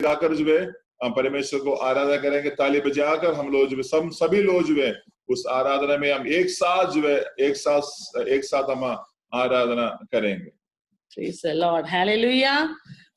गाकर जो है हम परमेश्वर को आराधना करेंगे। ताली बजाकर हम लोग जो है सभी लोग जो है उस आराधना में हम एक साथ जो है एक साथ हम आराधना करेंगे। Praise the Lord. Hallelujah.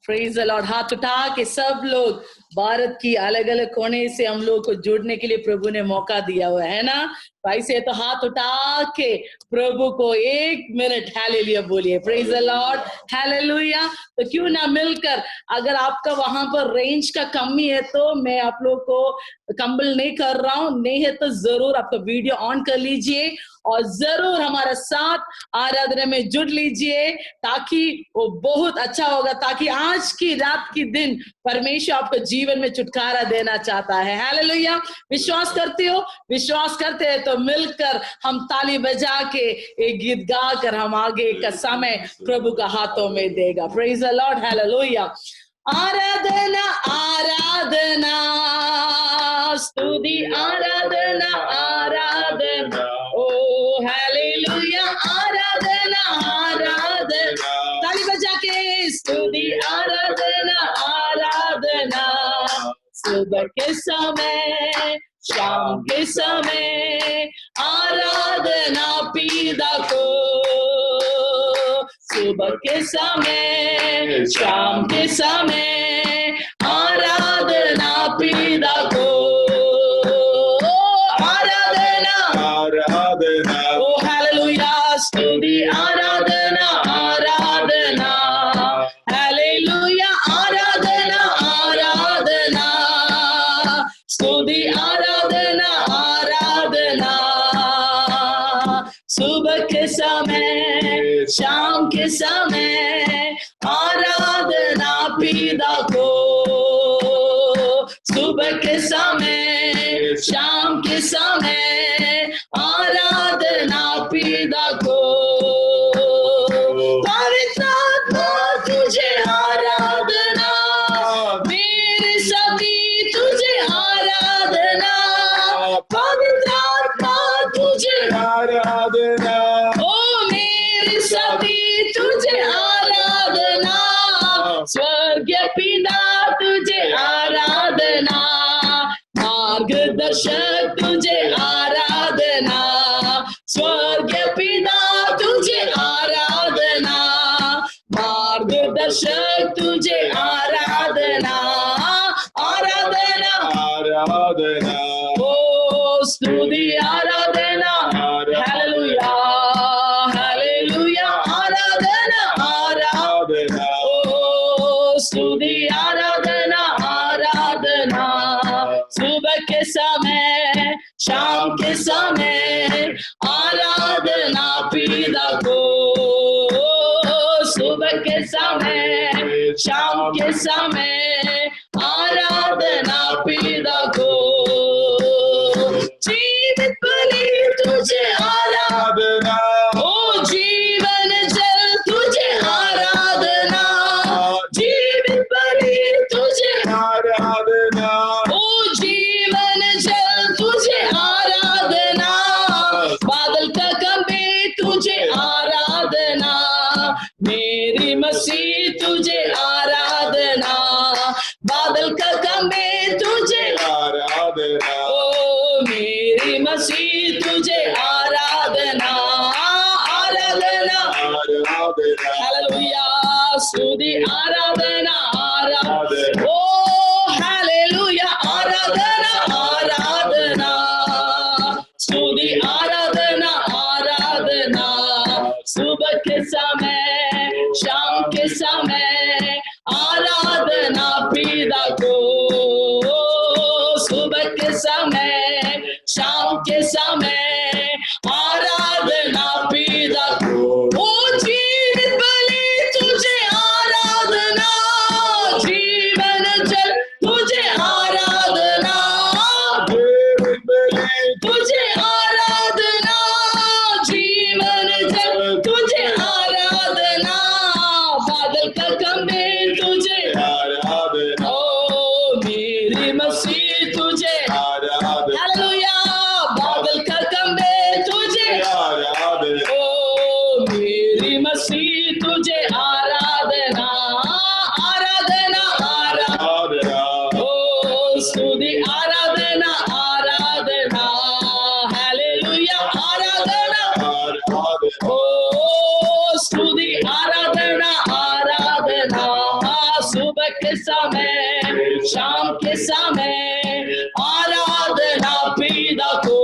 Praise the Lord. हाथ उठा के सब लोग, भारत की अलग अलग कोने से हम लोग को जुड़ने के लिए प्रभु ने मौका दिया हुआ है ना। भाई से तो हाथ उठा के प्रभु को 1 मिनट हालेलुया बोलिए। Praise the Lord, hallelujah. तो क्यों ना मिलकर, अगर आपका वहां पर रेंज का कमी है तो मैं आप लोग को कंबल नहीं कर रहा हूं, नहीं है तो जरूर आपका वीडियो ऑन कर लीजिए और जरूर हमारा साथ आराधना में जुड़ लीजिए, ताकि वो बहुत अच्छा होगा, ताकि आज की रात की दिन परमेश्वर आपको जीवन में छुटकारा देना चाहता है। हालेलुया। विश्वास करते हो? विश्वास करते हैं तो मिलकर हम ताली बजा के एक गीत गाकर हम आगे का समय प्रभु का हाथों में देगा। Praise the Lord, hallelujah. आराधना आराधना स्तुति आराधना आराधना, ओ हालेलुया। आराधना आराधना, ताली बजा के स्तुति आराधना आराधना, सुबह के समय शाम के समय आराधना पिता को, सुबह के समय शाम के समय आराधना पिता को, आराधना आराधना, ओ हालेलुया। स्तुति आराधना आराधना, हालेलुया। आराधना आराधना, स्तुति आराधना आराधना, सुबह के समय शाम के समय आराधना पिता को, सुबह के समय शाम के समय आराधना पिता को। पवित्र आत्मा तुझे आराधना, मेरे साथी तुझे आराधना, पवित्र आत्मा तुझे आराधना, ओ मेरे साथी तुझे आराधना, स्वर्गीय पिता तुझे आराधना, मार्गदर्शक तुझे आराधना, स्वर्गीय पिता तुझे आराधना, मार्गदर्शक तुझे आराधना, आराधना आराधना, ओ स्तुति आराधना, हालेलुया हालेलुया। आराधना आराधना, ओ स्तुति आराधना आराधना, सुबह के समय शाम के समय आराधना पिता को, सुबह के समय शाम के समय आराधना पिता को। जीवित बलि तुझे आराधना, ओ जीवन जल तुझे आराधना, जीवित बलि तुझे आराधना, ओ जीवन जल तुझे आराधना, बादल का कभी तुझे आराधना, मेरी मसीह तुझे आराधना, बादल का कभी तुझे आराधना, ओ मेरी मसीह तुझे आराधना, आराधना आराधना, हालेलुया। स्तुति आराधना आराधना, ओ हालेलुया। आराधना आराधना, स्तुति आराधना आराधना, सुबह के समय शाम के समय आराधना पिता को, सुबह के समय शाम के समय आराधना पिता को। ओ जीवित बलि तुझे आराधना, जीवन स्तुति आराधना आराधना हालेलुया आराधना ओ स्तुति आराधना आराधना सुबह के समय शाम के समय आराधना पिता को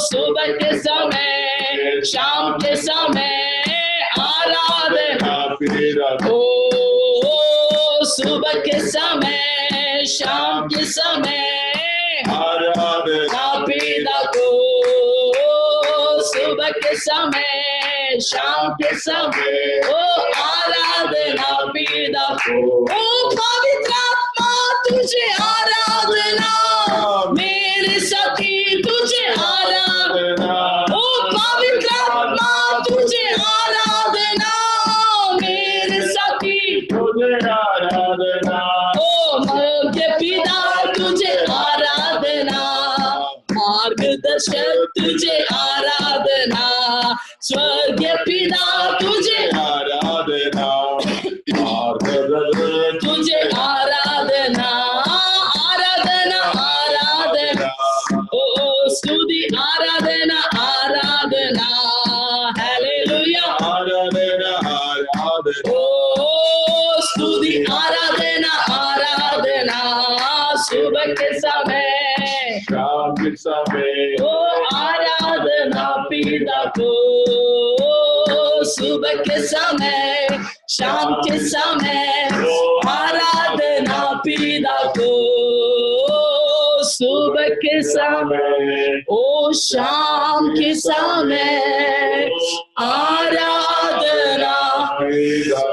सुबह के समय शाम के समय आराधना पिता को सुबह के समय शाम के समय आराधना पिता को सुबह के समय शाम के समय ओ आराधना पिता को ओ पवित्र आत्मा तुझे आराधना मेरे साथी तुझे आराधना ओ पवित्र आत्मा तुझे आराधना मेरे साथी तुझे आराधना ओ के पिता तुझे आराधना मार्गदर्शक तुझे आराधना स्वर्गीय पिता तुझे आराधना तुझे आराधना आराधना आराधना ओ स्तुति आराधना आराधना हालेलुया आराधना आराधना ओ स्तुति आराधना आराधना सुबह के समय शाम के समय ओ आराधना पिता को सुबह के समय शाम के समय आराधना पिता को सुबह के समय ओ शाम के समय आराधना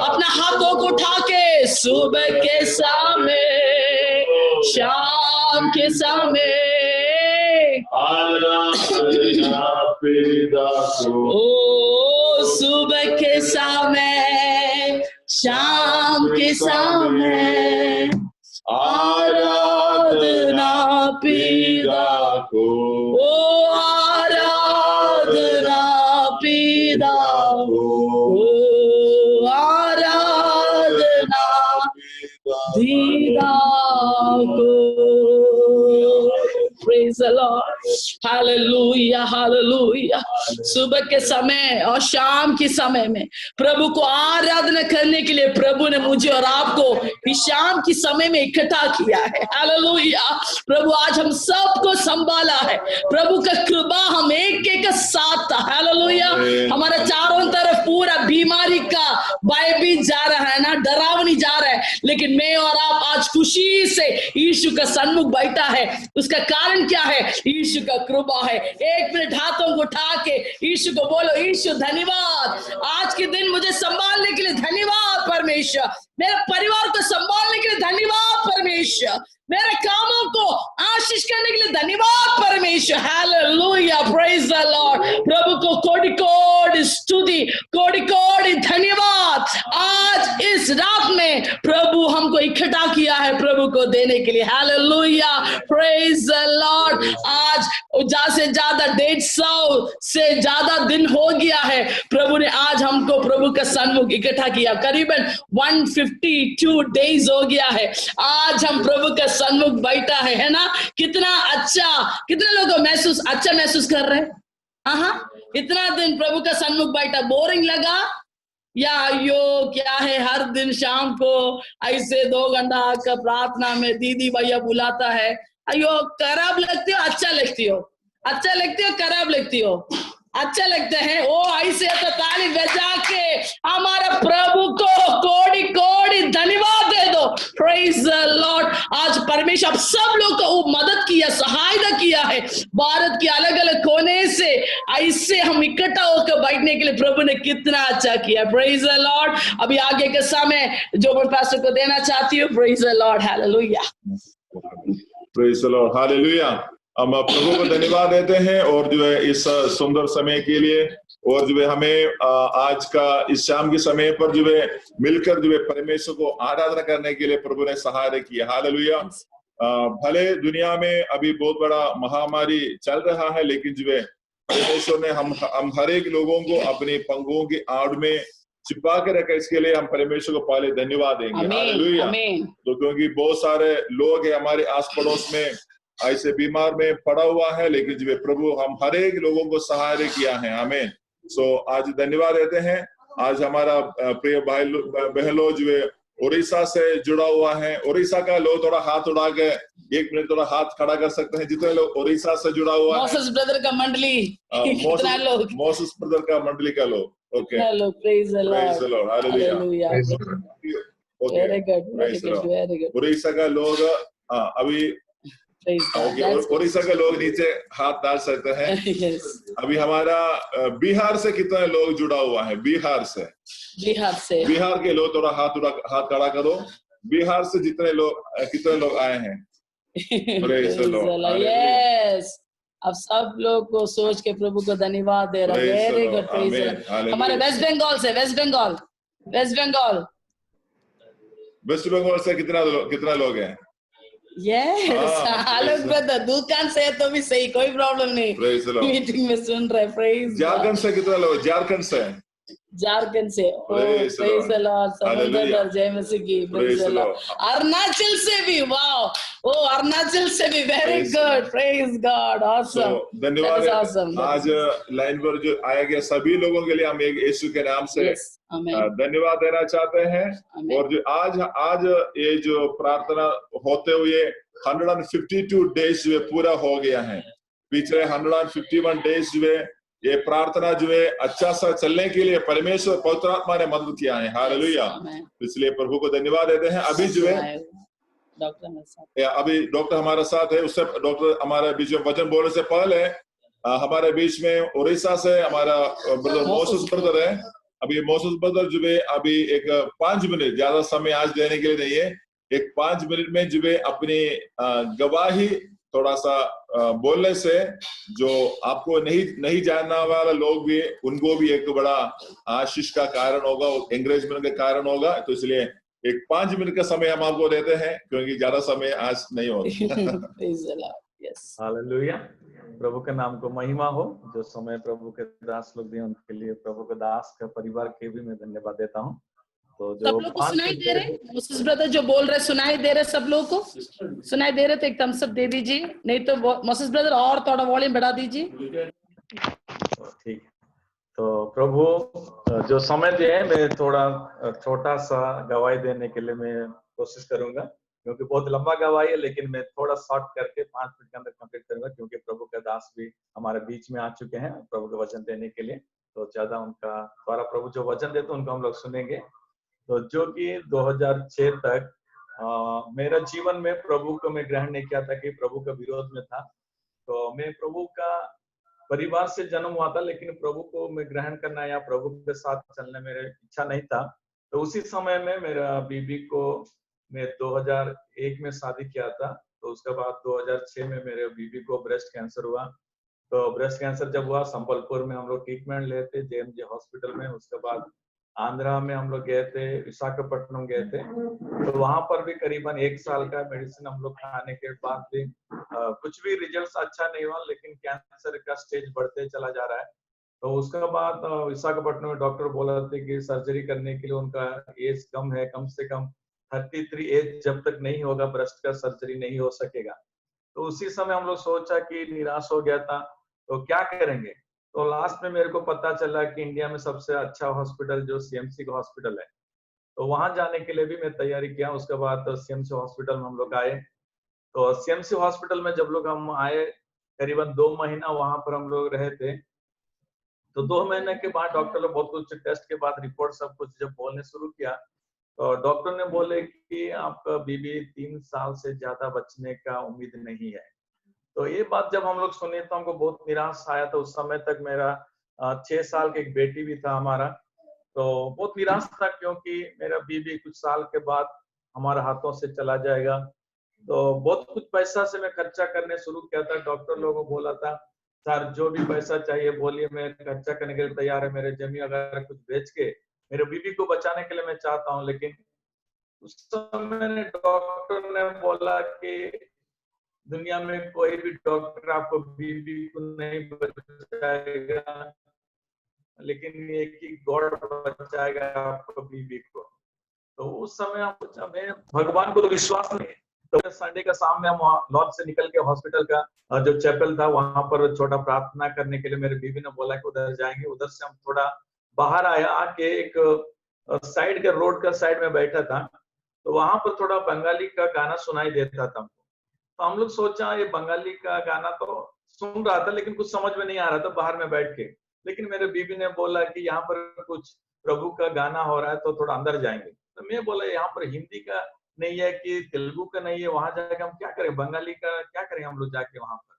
अपना हाथों को उठा के सुबह के समय शाम के समय आराधना पिता को ओ सुबह के समय शाम के समय आराधना पिता को ओ आराधना पिता को आराधना पिता को Praise the Lord. Hallelujah, hallelujah. सुबह के समय और शाम के समय में प्रभु को आराधना करने के लिए प्रभु ने मुझे और आपको इस शाम की समय में इकट्ठा किया है। हालेलुया। प्रभु आज हम सबको संभाला है। प्रभु का कृपा हम एक एक साथ था। हालेलुया। हमारे चारों तरफ पूरा बीमारी का भयभीत जा रहा है ना, डरावनी जा रहा है, लेकिन मैं और आप आज खुशी से यीशु का सन्मुख बैठा है। उसका कारण क्या है? यीशु का कृपा है। एक मिनट हाथों को उठा के यीशु को बोलो, यीशु धन्यवाद आज के दिन मुझे संभालने के लिए धन्यवाद परमेश्वर, मेरे परिवार को संभालने के लिए धन्यवाद परमेश्वर, मेरे कामों को आशीष करने के लिए धन्यवाद परमेश्वर। Hallelujah, praise the Lord. प्रभु को कोटि कोटि स्तुति, कोटि कोटि धन्यवाद। आज इस रात में प्रभु हमको इकट्ठा किया है प्रभु को देने के लिए। Hallelujah, praise the Lord. आज ज्यादा से ज्यादा 150 से ज्यादा दिन हो गया है प्रभु ने आज हमको प्रभु का सन्मुख इकट्ठा किया। करीबन 152 डेज हो गया है आज हम प्रभु का सन्मुख बैठा है ना। कितना अच्छा, कितने लोग अच्छा महसूस कर रहे हैं? हाँ, इतना दिन प्रभु का सन्मुख बैठा बोरिंग लगा या यो क्या है, हर दिन शाम को ऐसे 2 घंटा का प्रार्थना में दीदी भैया बुलाता है, अयो खराब लगती हो, अच्छा लगती हो, अच्छा लगती हो, खराब लगती हो, अच्छा लगता है। ओ ऐसे तो ताली बजा के हमारे प्रभु को कोटि कोटि धन्यवाद दे दो। Praise the Lord. आज परमेश्वर आप सब लोग को मदद किया, सहायता किया है। भारत के अलग अलग कोने से ऐसे हम इकट्ठा होकर बैठने के लिए प्रभु ने कितना अच्छा किया। Praise the Lord. अभी आगे के समय जो मैं पास्टर को देना चाहती हूँ। Praise the Lord, hallelujah, praise the Lord, hallelujah. हम प्रभु को धन्यवाद देते हैं और जो है इस सुंदर समय के लिए, और जो है हमें आज का इस शाम के समय पर जो है मिलकर जो है परमेश्वर को आराधना करने के लिए प्रभु ने सहायता किया। हालेलुया। भले दुनिया में अभी बहुत बड़ा महामारी चल रहा है, लेकिन जो है परमेश्वर ने हम हर एक लोगों को अपने पंखों की आड़ में छिपा के रखा, इसके लिए हम परमेश्वर को पहले धन्यवाद देंगे। आमीन हालेलुया। आमीन तो क्योंकि बहुत सारे लोग हैं हमारे आस पड़ोस में ऐसे बीमार में पड़ा हुआ है, लेकिन जो है प्रभु हम हर एक लोगों को सहारे किया है। आमीन। सो आज धन्यवाद देते हैं। आज हमारा प्रिय भाई बहन लोग जो है उड़ीसा से जुड़ा हुआ है। उड़ीसा का लोग थोड़ा हाथ उठा के 1 मिनट थोड़ा हाथ खड़ा कर सकते हैं, जितने लोग उड़ीसा से जुड़ा हुआ है। मोसेस ब्रदर का मंडली कितना लोग, मोसेस ब्रदर का मंडली का लोग। Okay, hello praise the praise the Lord Lord. Hallelujah. Hallelujah okay, very good praise the Lord. Very good Orissa का लोग अभी praise God okay, that's Orissa के लोग नीचे हाथ डाल सकते हैं। यस अभी हमारा बिहार से कितने लोग जुड़ा हुआ है? बिहार से, बिहार के लोग थोड़ा हाथ खड़ा करो। बिहार से जितने लोग कितने लोग आए हैं? Praise the Lord. यस अब सब लोग को सोच के प्रभु को धन्यवाद दे रहा। Very good praise. हमारे वेस्ट बंगाल से, वेस्ट बंगाल वेस्ट बंगाल से कितना लोग हैं? यस आलोक ब्रदर दुकान से तो भी सही, कोई प्रॉब्लम नहीं, प्रेज द लॉर्ड। मीटिंग में सुन रहे। प्रेज झारखंड से कितना लोग? झारखंड से Praise the praise the Lord. Lord. समुद्र Hallelujah. जय मसीह की। Praise praise the the Lord. Lord. Arunachal से भी, वाओ, ओ अरुणाचल से भी, very Praise the good, Lord. Praise God, So, awesome, धन्यवाद दैट इज है। ऑसम। आज लाइन पर जो आया गया सभी लोगों के लिए हम एक यीशु के नाम से यस आमीन धन्यवाद देना चाहते हैं। आमीन। और जो आज ये जो प्रार्थना होते हुए 152 डेज जो है पूरा हो गया है। पिछले 151 डेज जो है ये प्रार्थना जो है अच्छा सा चलने के लिए परमेश्वर पवित्र आत्मा ने मदद किया है। हालेलुया। इसलिए प्रभु को धन्यवाद देते हैं। अभी जो है डॉक्टर हमारे साथ है। उससे डॉक्टर हमारे बीच में वचन बोलने से पहले हमारे बीच में उड़ीसा से हमारा ब्रदर मोसेस ब्रदर है। अभी मोसेस ब्रदर जो है अभी एक 5 मिनट, ज्यादा समय आज देने के लिए नहीं है, एक 5 मिनट में जो है अपनी गवाही थोड़ा सा बोलने से जो आपको नहीं जानने वाला लोग भी, उनको भी एक बड़ा आशीष का कारण होगा, एंकरेजमेंट का कारण होगा। तो इसलिए एक 5 मिनट का समय हम आपको देते हैं, क्योंकि ज्यादा समय आज नहीं होगा। हालेलुया। प्रभु के नाम को महिमा हो। जो समय प्रभु के दास लोग दिए उनके लिए प्रभु के दास का परिवार के भी मैं धन्यवाद देता हूँ। तो जो सब लोग को सुनाई दे रहे, मोसेस ब्रदर जो बोल रहे सुनाई दे रहे, सब लोग को सुनाई दे रहे तो एक थम्स अप दे दीजिए, नहीं तो मोसेस ब्रदर और थोड़ा वॉल्यूम बढ़ा दीजिए। ठीक। तो प्रभु जो समय दिए मैं थोड़ा छोटा सा गवाही देने के लिए मैं कोशिश करूंगा, क्योंकि बहुत लंबा गवाही है, लेकिन मैं थोड़ा शॉर्ट करके 5 मिनट के अंदर कंप्लीट करूंगा, क्योंकि प्रभु के दास भी हमारे बीच में आ चुके हैं प्रभु के वचन देने के लिए। तो ज्यादा उनका द्वारा प्रभु जो वचन देते उनको हम लोग सुनेंगे। तो जो कि 2006 तक मेरा जीवन में प्रभु को मैं ग्रहण नहीं किया था, कि प्रभु के विरोध में था। तो मैं प्रभु का परिवार से जन्म हुआ था, लेकिन प्रभु को मैं ग्रहण करना या प्रभु के साथ चलने मेरे इच्छा नहीं था। तो उसी समय में मेरा बीबी को मैं 2001 में शादी किया था। तो उसके बाद 2006 में मेरे बीबी को ब्रेस्ट कैंसर हुआ। तो ब्रेस्ट कैंसर जब हुआ, संबलपुर में हम लोग ट्रीटमेंट लेते थे जेएमजे हॉस्पिटल में। उसके बाद आंध्रा में हम लोग गए थे, विशाखापट्टनम गए थे। तो वहां पर भी करीबन 1 साल का मेडिसिन हम लोग खाने के बाद भी कुछ भी रिजल्ट अच्छा नहीं हुआ, लेकिन कैंसर का स्टेज बढ़ते चला जा रहा है। तो उसके बाद विशाखापट्टनम में डॉक्टर बोला थे कि सर्जरी करने के लिए उनका एज कम है, कम से कम 33 एज जब तक नहीं होगा ब्रेस्ट का सर्जरी नहीं हो सकेगा। तो उसी समय हम लोग सोचा कि निराश हो गया था, तो क्या करेंगे। तो लास्ट में मेरे को पता चला कि इंडिया में सबसे अच्छा हॉस्पिटल जो सीएमसी का हॉस्पिटल है, तो वहां जाने के लिए भी मैं तैयारी किया। उसके बाद सीएमसी हॉस्पिटल में हम लोग आए। तो सीएमसी हॉस्पिटल में जब लोग हम आए, करीबन 2 महीना वहां पर हम लोग रहे थे। तो 2 महीने के बाद डॉक्टर ने बहुत कुछ टेस्ट के बाद रिपोर्ट सब कुछ जब बोलने शुरू किया, तो डॉक्टर ने बोले कि आपका बीबी 3 साल से ज्यादा बचने का उम्मीद नहीं है। तो ये बात जब हम लोग सुने तो हमको बहुत निराश आया था। उस समय तक मेरा 6 साल की एक बेटी भी था हमारा। तो बहुत निराश था, क्योंकि मेरा बीबी कुछ साल के बाद हमारे हाथों से चला जाएगा। तो बहुत कुछ पैसा से मैं खर्चा करने शुरू किया था। डॉक्टर लोगों को बोला था, सर जो भी पैसा चाहिए बोलिए, मैं खर्चा करने के लिए तैयार है। मेरे जमीन अगर कुछ बेच के मेरे बीबी को बचाने के लिए मैं चाहता हूँ। लेकिन उस समय डॉक्टर ने बोला कि दुनिया में कोई भी डॉक्टर आपको बीबी को नहीं बचाएगा, लेकिन ये कि गॉड बचाएगा आपको बीवी को। तो उस समय हम सोचा, मैं भगवान को तो विश्वास नहीं है। तो संडे का शाम में हम लॉज से निकल के हॉस्पिटल का जो चैपल था वहां पर छोटा प्रार्थना करने के लिए मेरे बीवी ने बोला कि उधर जाएंगे। उधर से हम थोड़ा बाहर आया, आके एक साइड के रोड का साइड में बैठा था, तो वहां पर थोड़ा बंगाली का गाना सुनाई देता था हमको। तो हम लोग सोचा ये बंगाली का गाना तो सुन रहा था, लेकिन कुछ समझ में नहीं आ रहा था बाहर में बैठ के। लेकिन मेरे बीवी ने बोला कि यहाँ पर कुछ प्रभु का गाना हो रहा है, तो थोड़ा अंदर जाएंगे। तो मैं बोला यहाँ पर हिंदी का नहीं है कि तेलुगु का नहीं है, वहां जाके हम क्या करें, बंगाली का क्या करें हम लोग जाके वहां पर।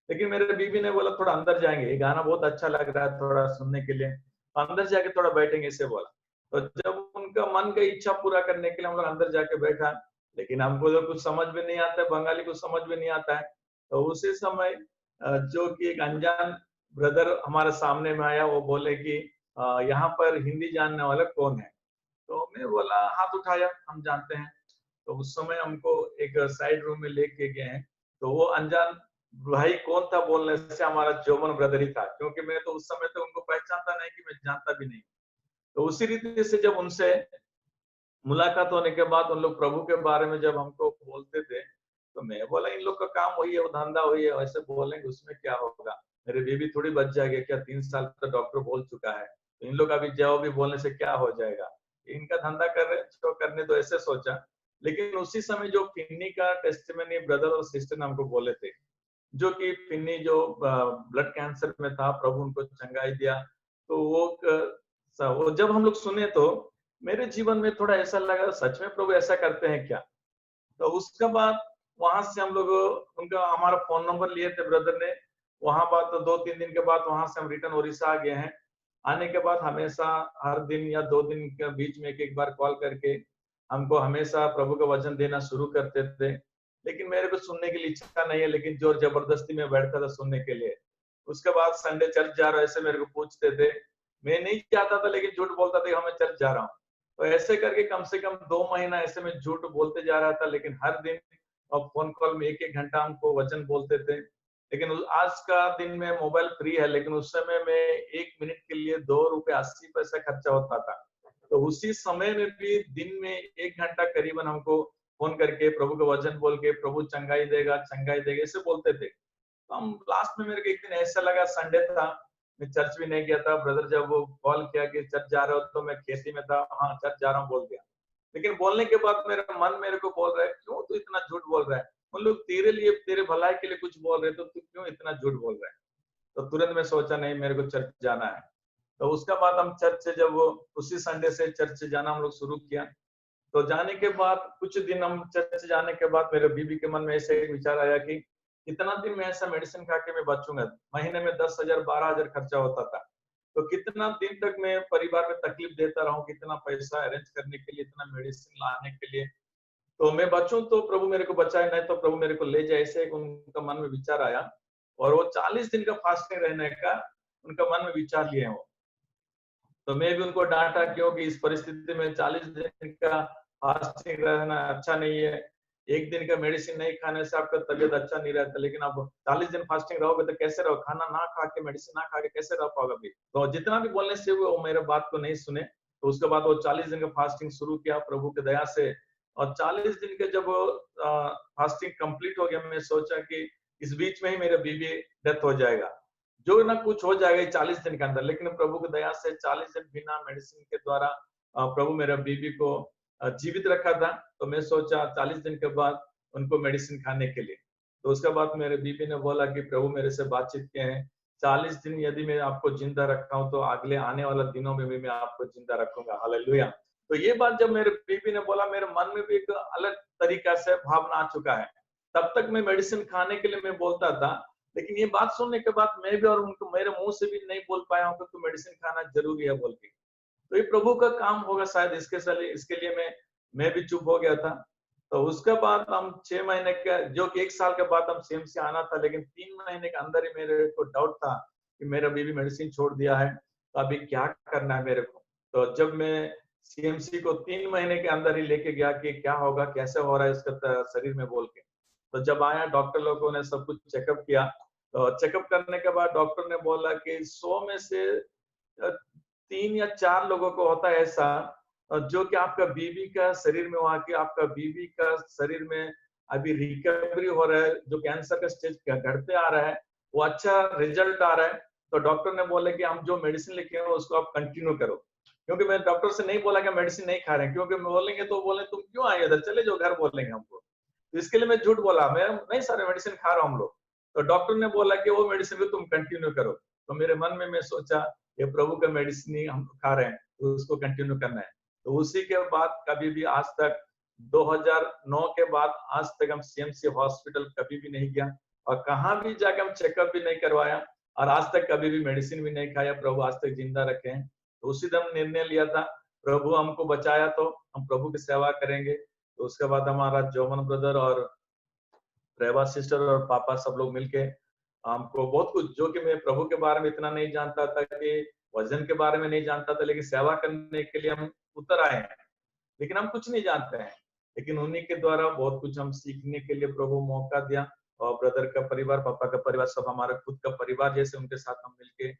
लेकिन मेरे बीवी ने बोला थोड़ा अंदर जाएंगे, ये गाना बहुत अच्छा लग रहा है थोड़ा सुनने के लिए, अंदर जाके थोड़ा बैठेंगे, इसे बोला। तो जब उनका मन का इच्छा पूरा करने के लिए हम लोग अंदर जाके बैठा, लेकिन हमको तो कुछ समझ में नहीं आता है, बंगाली कुछ समझ में नहीं आता है। तो उसी समय जो कि एक अनजान ब्रदर हमारे सामने में आया, वो बोले कि यहाँ पर हिंदी जानने वाला कौन है। तो मैं बोला, हाथ उठाया, हम जानते हैं। तो उस समय हमको एक साइड रूम में लेके गए हैं। तो वो अनजान भाई कौन था बोलने से हमारा जोमन ब्रदर ही था, क्योंकि मैं तो उस समय तो उनको पहचानता नहीं, कि मैं जानता भी नहीं। तो उसी रीति से जब उनसे मुलाकात होने के बाद उन लोग प्रभु के बारे में जब हमको बोलते थे, तो मैं बोला इन लोग का काम वही है, वो धंधा वही है, वैसे बोलेंगे उसमें क्या होगा। मेरे बेबी थोड़ी बच जाएगी क्या, 3 साल तो डॉक्टर बोल चुका है, तो इन लोग अभी जवाब भी बोलने से क्या हो जाएगा, इनका धंधा कर रहे तो करने दो, ऐसे सोचा। लेकिन उसी समय जो फिन्नी का टेस्टिमनी ब्रदर और सिस्टर ने हमको बोले थे, जो कि फिन्नी जो ब्लड कैंसर में था, प्रभु उनको चंगाई दिया। तो वो जब हम लोग सुने तो मेरे जीवन में थोड़ा ऐसा लगा, सच में प्रभु ऐसा करते हैं क्या। तो उसके बाद वहां से हम लोग उनका हमारा फोन नंबर लिए थे ब्रदर ने। वहां बाद तो 2-3 दिन के बाद वहां से हम रिटर्न उड़ीसा आ गए हैं। आने के बाद हमेशा हर दिन या 2 दिन के बीच में एक बार कॉल करके हमको हमेशा प्रभु का वचन देना शुरू करते थे। लेकिन मेरे को सुनने के लिए इच्छा नहीं है, लेकिन जोर जबरदस्ती में बैठता था सुनने के लिए। उसके बाद संडे चर्च जा रहा है ऐसे मेरे को पूछते थे, मैं नहीं चाहता था, लेकिन झूठ बोलता था मैं चर्च जा रहा हूँ। तो ऐसे करके कम से कम 2 महीना ऐसे में झूठ बोलते जा रहा था, लेकिन हर दिन और फोन कॉल में 1-1 घंटा हमको वचन बोलते थे। लेकिन आज का दिन में मोबाइल फ्री है, लेकिन उस समय में 1 मिनट के लिए ₹2.80 खर्चा होता था। तो उसी समय में भी दिन में 1 घंटा करीबन हमको फोन करके प्रभु का वचन बोल के प्रभु चंगाई देगा ऐसे बोलते थे। तो हम लास्ट में मेरे को एक दिन ऐसा लगा, संडे था, मैं चर्च भी नहीं गया था। ब्रदर जब वो कॉल किया कि चर्च जा रहे हो, तो मैं खेती में था, हाँ चर्च जा रहा हूँ बोल दिया। लेकिन बोलने के बाद मेरा मन मेरे को बोल रहा है, क्यों तू इतना झूठ बोल रहा है, उन लोग तेरे लिए तेरे भलाई के लिए कुछ बोल रहे, तो तू क्यों इतना झूठ बोल रहा है। तो तुरंत मैं सोचा नहीं, मेरे को चर्च जाना है। तो उसके बाद हम चर्च से जब उसी संडे से चर्च से जाना हम लोग शुरू किया। तो जाने के बाद कुछ दिन हम चर्च जाने के बाद मेरे बीवी के मन में ऐसे एक विचार आया कि कितना दिन में ऐसा मेडिसिन खा के मैं बचूंगा। महीने में 10,000 12,000 खर्चा होता था। तो कितना दिन तक मैं परिवार में तकलीफ देता रहूं, कितना पैसा अरेंज करने के लिए, इतना मेडिसिन लाने के लिए। तो मैं बचूं तो प्रभु मेरे को बचाए, नहीं तो प्रभु मेरे को ले जाए, ऐसे एक उनका मन में विचार आया। और वो 40 दिन का फास्टिंग रहने का उनका मन में विचार लिए वो। तो मैं भी उनको डांटा, क्योंकि इस परिस्थिति में 40 दिन का फास्टिंग रहना अच्छा नहीं है। एक दिन का मेडिसिन नहीं खाने से आपका तबीयत अच्छा नहीं रहता, लेकिन आप 40 दिन फास्टिंग रहोगे तो कैसे रहो, खाना ना खा के मेडिसिन ना खा के कैसे रह पाओगे भी। तो जितना भी बोलने से वो मेरे बात को नहीं सुने। तो उसके बाद वो 40 दिन का फास्टिंग शुरू किया प्रभु की दया से। और 40 दिन के जब फास्टिंग कंप्लीट हो गया, मैं सोचा कि इस बीच में ही मेरे बीवी डेथ हो जाएगा, जो ना कुछ हो जाएगा 40 दिन के अंदर। लेकिन प्रभु की दया से 40 दिन बिना मेडिसिन के द्वारा प्रभु मेरा बीवी को जीवित रखा था। तो मैं सोचा 40 दिन के बाद उनको मेडिसिन खाने के लिए। तो उसके बाद मेरे बीवी ने बोला कि प्रभु मेरे से बातचीत किए हैं, 40 दिन यदि मैं आपको जिंदा रखा हूं, तो अगले आने वाला दिनों में भी मैं आपको जिंदा रखूंगा। हालेलुया। तो ये बात जब मेरे बीवी ने बोला, मेरे मन में भी एक अलग तरीका से भावना आ चुका है। तब तक मैं मेडिसिन खाने के लिए मैं बोलता था, लेकिन ये बात सुनने के बाद मैं भी और उनको मेरे मुंह से भी नहीं बोल पाया हूँ कि मेडिसिन खाना जरूरी है बोल के। तो ये प्रभु का काम होगा शायद, इसके लिए मैं भी चुप हो गया था। तो उसके बाद हम 6 महीने का, जो कि 1 साल के बाद हम सीएमसी आना था, लेकिन 3 महीने के अंदर ही मेरे को डाउट था कि मेरा बीवी मेडिसिन छोड़ दिया है, तो अभी क्या करना है मेरे को। तो जब मैं सीएमसी को 3 महीने के अंदर ही लेके गया कि क्या होगा, कैसे हो रहा है इसका शरीर में बोल के। तो जब आया, डॉक्टर लोगों ने सब कुछ चेकअप किया। तो चेकअप करने के बाद डॉक्टर ने बोला कि 100 में से 3 या 4 लोगों को होता है ऐसा, जो कि आपका बीवी का शरीर में वहां के आपका बीवी का शरीर में अभी रिकवरी हो रहा है, जो कैंसर का स्टेज घटते आ रहा है, वो अच्छा रिजल्ट आ रहा है, तो डॉक्टर ने बोला कि हम जो मेडिसिन लिखे हैं उसको आप कंटिन्यू करो। क्योंकि मैं डॉक्टर से नहीं बोला कि मेडिसिन नहीं खा रहे हैं, क्योंकि बोलेंगे तो बोले तुम क्यों आए इधर, चले जो घर, बोलेंगे हमको। तो इसके लिए मैं झूठ बोला, मैं नहीं सारे मेडिसिन खा रहा हूँ हम लोग। तो डॉक्टर ने बोला कि वो मेडिसिन भी तुम कंटिन्यू करो। तो मेरे मन में मैं सोचा ये प्रभु का मेडिसिन ही हम खा रहे हैं, तो उसको कंटिन्यू करना है। तो उसी के बाद कभी भी आज तक 2009 के बाद आज तक हम सीएमसी हॉस्पिटल कभी भी नहीं गया, और कहाँ भी जाके हम चेकअप भी नहीं करवाया, और आज तक कभी भी मेडिसिन भी नहीं खाया। प्रभु आज तक जिंदा रखे हैं। तो उसी दिन निर्णय लिया था, प्रभु हमको बचाया तो हम प्रभु की सेवा करेंगे। तो उसके बाद हमारा जोमन ब्रदर और रेवा सिस्टर और पापा सब लोग मिलके हमको बहुत कुछ, जो कि मैं प्रभु के बारे में इतना नहीं जानता था, कि वजन के बारे में नहीं जानता था, लेकिन सेवा करने के लिए हम उतर आए हैं, लेकिन हम कुछ नहीं जानते हैं। लेकिन उन्हीं के द्वारा बहुत कुछ हम सीखने के लिए प्रभु मौका दिया। और ब्रदर का परिवार, पापा का परिवार, सब हमारा खुद का परिवार जैसे उनके साथ हम मिलके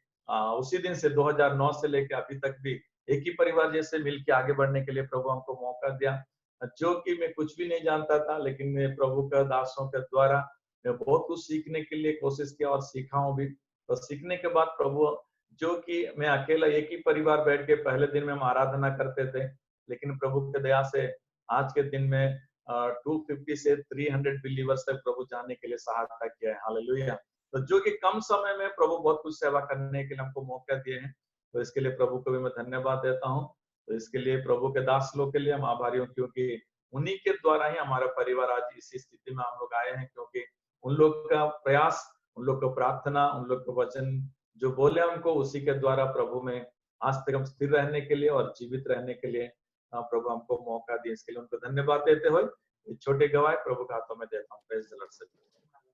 उसी दिन से 2009 से लेके अभी तक भी एक ही परिवार जैसे मिलके आगे बढ़ने के लिए प्रभु हमको मौका दिया। जो कि मैं कुछ भी नहीं जानता था, लेकिन मैं प्रभु का दासों के द्वारा मैं बहुत कुछ सीखने के लिए कोशिश किया और सीखा हूँ भी। तो सीखने के बाद प्रभु, जो कि मैं अकेला एक ही परिवार बैठ के पहले दिन में हम आराधना करते थे, लेकिन प्रभु के दया से आज के दिन में 250 से 300 बिलीवर्स तक प्रभु जाने के लिए सहायता किया है। हालेलुया। तो जो कि कम समय में प्रभु बहुत कुछ सेवा करने के लिए हमको मौका दिए हैं, तो इसके लिए प्रभु को भी मैं धन्यवाद देता हूँ। तो इसके लिए प्रभु के दास लोग के लिए हम आभारी हूँ, क्योंकि उन्हीं के द्वारा ही हमारा परिवार आज इसी स्थिति में हम लोग आए हैं। क्योंकि उन लोग का प्रयास, उन लोग का प्रार्थना, उन लोग का वचन जो बोले हमको, उसी के द्वारा प्रभु में आज तक हम स्थिर रहने के लिए और जीवित रहने के लिए प्रभु हमको मौका दिया। इसके लिए उनको धन्यवाद देते हुए छोटे गवाह प्रभु के हाथों में देता हूँ। Praise the Lord.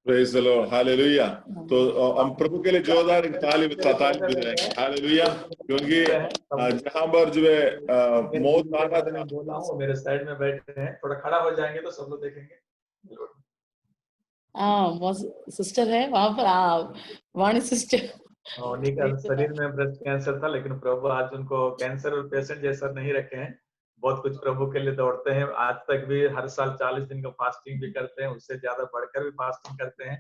Praise the Lord, hallelujah. तो हम प्रभु के लिए जोरदार ताली बजाएंगे, हालेलुया। क्योंकि जहां पर जो है मौत आना था, बोला हूँ मेरे साइड में बैठे हैं, थोड़ा खड़ा हो जाएंगे तो सब लोग देखेंगे। सिस्टर है वहां पर, वाणी सिस्टर। उन्हीं का शरीर में ब्रेस्ट कैंसर था, लेकिन प्रभु आज उनको कैंसर और पेशेंट जैसा नहीं रखे हैं। बहुत कुछ प्रभु के लिए दौड़ते हैं, आज तक भी हर साल 40 दिन का फास्टिंग भी करते हैं, उससे ज्यादा बढ़कर भी फास्टिंग करते हैं।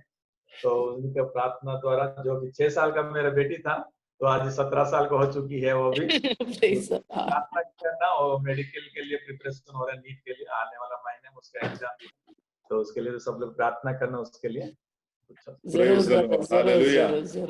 तो उनके प्रार्थना द्वारा, जो कि 6 साल का मेरा बेटी था, तो आज 17 साल को हो चुकी है वो भी। प्रार्थना करना, और मेडिकल के लिए प्रिपरेशन हो रहा है, नीट के लिए आने वाला महीने में उसका एग्जाम, तो उसके लिए सब लोग प्रार्थना करना उसके लिए।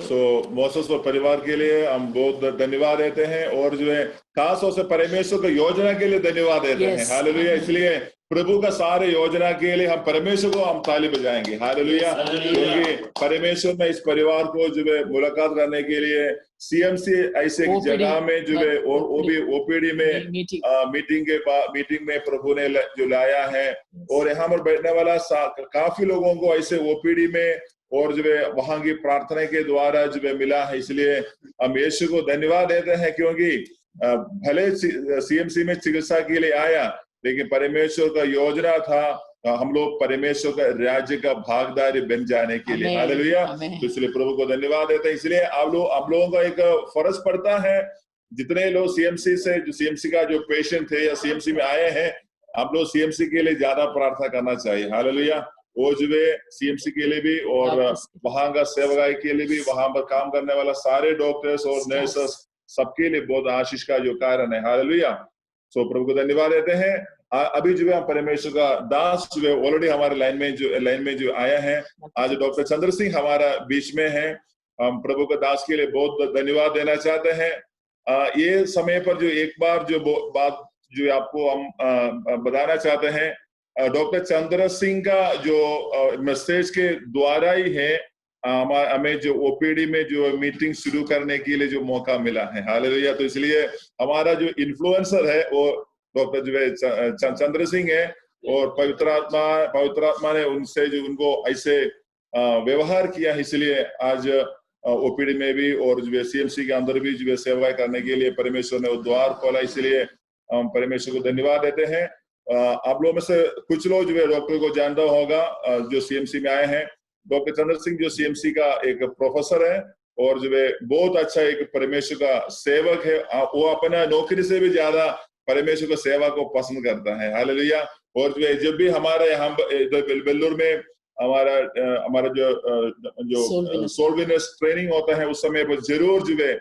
सो मोसेस और परिवार के लिए हम बहुत धन्यवाद देते हैं, और जो है खास तौर से परमेश्वर की योजना के लिए धन्यवाद देते हैं। हालेलुया। इसलिए प्रभु का सारे योजना के लिए हम परमेश्वर को हम ताली बजाएंगे। हालेलुया। क्योंकि परमेश्वर ने इस परिवार को जो है मुलाकात करने के लिए सीएमसी ऐसे जगह में जो है, और वो भी ओपीडी में मीटिंग में प्रभु ने जो लाया है, और यहाँ पर बैठने वाला काफी लोगों को ऐसे ओपीडी में और जो है वहां की प्रार्थना के द्वारा जो है मिला है। इसलिए हम यीशु को धन्यवाद देते हैं, क्योंकि भले सीएमसी में चिकित्सा के लिए आया, लेकिन परमेश्वर का योजना था हम लोग परमेश्वर का राज्य का भागीदारी बन जाने के लिए। हालेलुया। तो इसलिए प्रभु को धन्यवाद देते हैं। इसलिए आप लोगों का एक फर्ज पड़ता है, जितने लोग सीएमसी से, जो सीएमसी का जो पेशेंट थे या सीएमसी में आए हैं, आप लोग सीएमसी के लिए ज्यादा प्रार्थना करना चाहिए। हालेलुया। वो जो है सीएमसी के लिए भी, और वहां का सेवकाई के लिए भी, वहां पर काम करने वाला सारे डॉक्टर्स और नर्सेस सबके लिए बहुत आशीष का जो कारण है। हालेलुया। सो प्रभु को धन्यवाद देते हैं। अभी जो है परमेश्वर का दास जो है ऑलरेडी हमारे लाइन में जो आया है, आज डॉक्टर चंद्र सिंह हमारा बीच में है। हम प्रभु के दास के लिए बहुत धन्यवाद देना चाहते हैं। ये समय पर जो एक बार जो बात जो आपको हम बताना चाहते हैं, डॉक्टर चंद्र सिंह का जो मैसेज के द्वारा ही है हमें जो ओपीडी में जो मीटिंग शुरू करने के लिए जो मौका मिला है। हालेलुया। तो इसलिए हमारा जो इन्फ्लुएंसर है वो डॉक्टर जो है चंद्र सिंह है, और पवित्र आत्मा ने उनसे जो उनको ऐसे व्यवहार किया, इसलिए आज ओपीडी में भी और जो है सीएमसी के अंदर भी जो है सेवा करने के लिए परमेश्वर ने द्वार खोला। इसलिए हम परमेश्वर को धन्यवाद देते हैं। आप लोगों में से कुछ लोग जो है डॉक्टर को जानता होगा, जो सीएमसी में आए हैं। डॉक्टर चंद्र सिंह जो सीएमसी का एक प्रोफेसर है, और जो है बहुत अच्छा एक परमेश्वर का सेवक है। वो अपना नौकरी से भी ज्यादा परमेश्वर की सेवा को पसंद करता है। हालेलुया। और जो है जब भी हमारे यहाँ बेल्लूर में हमारा जो सोल विनर्स ट्रेनिंग होता है, उस समय पर जरूर जो है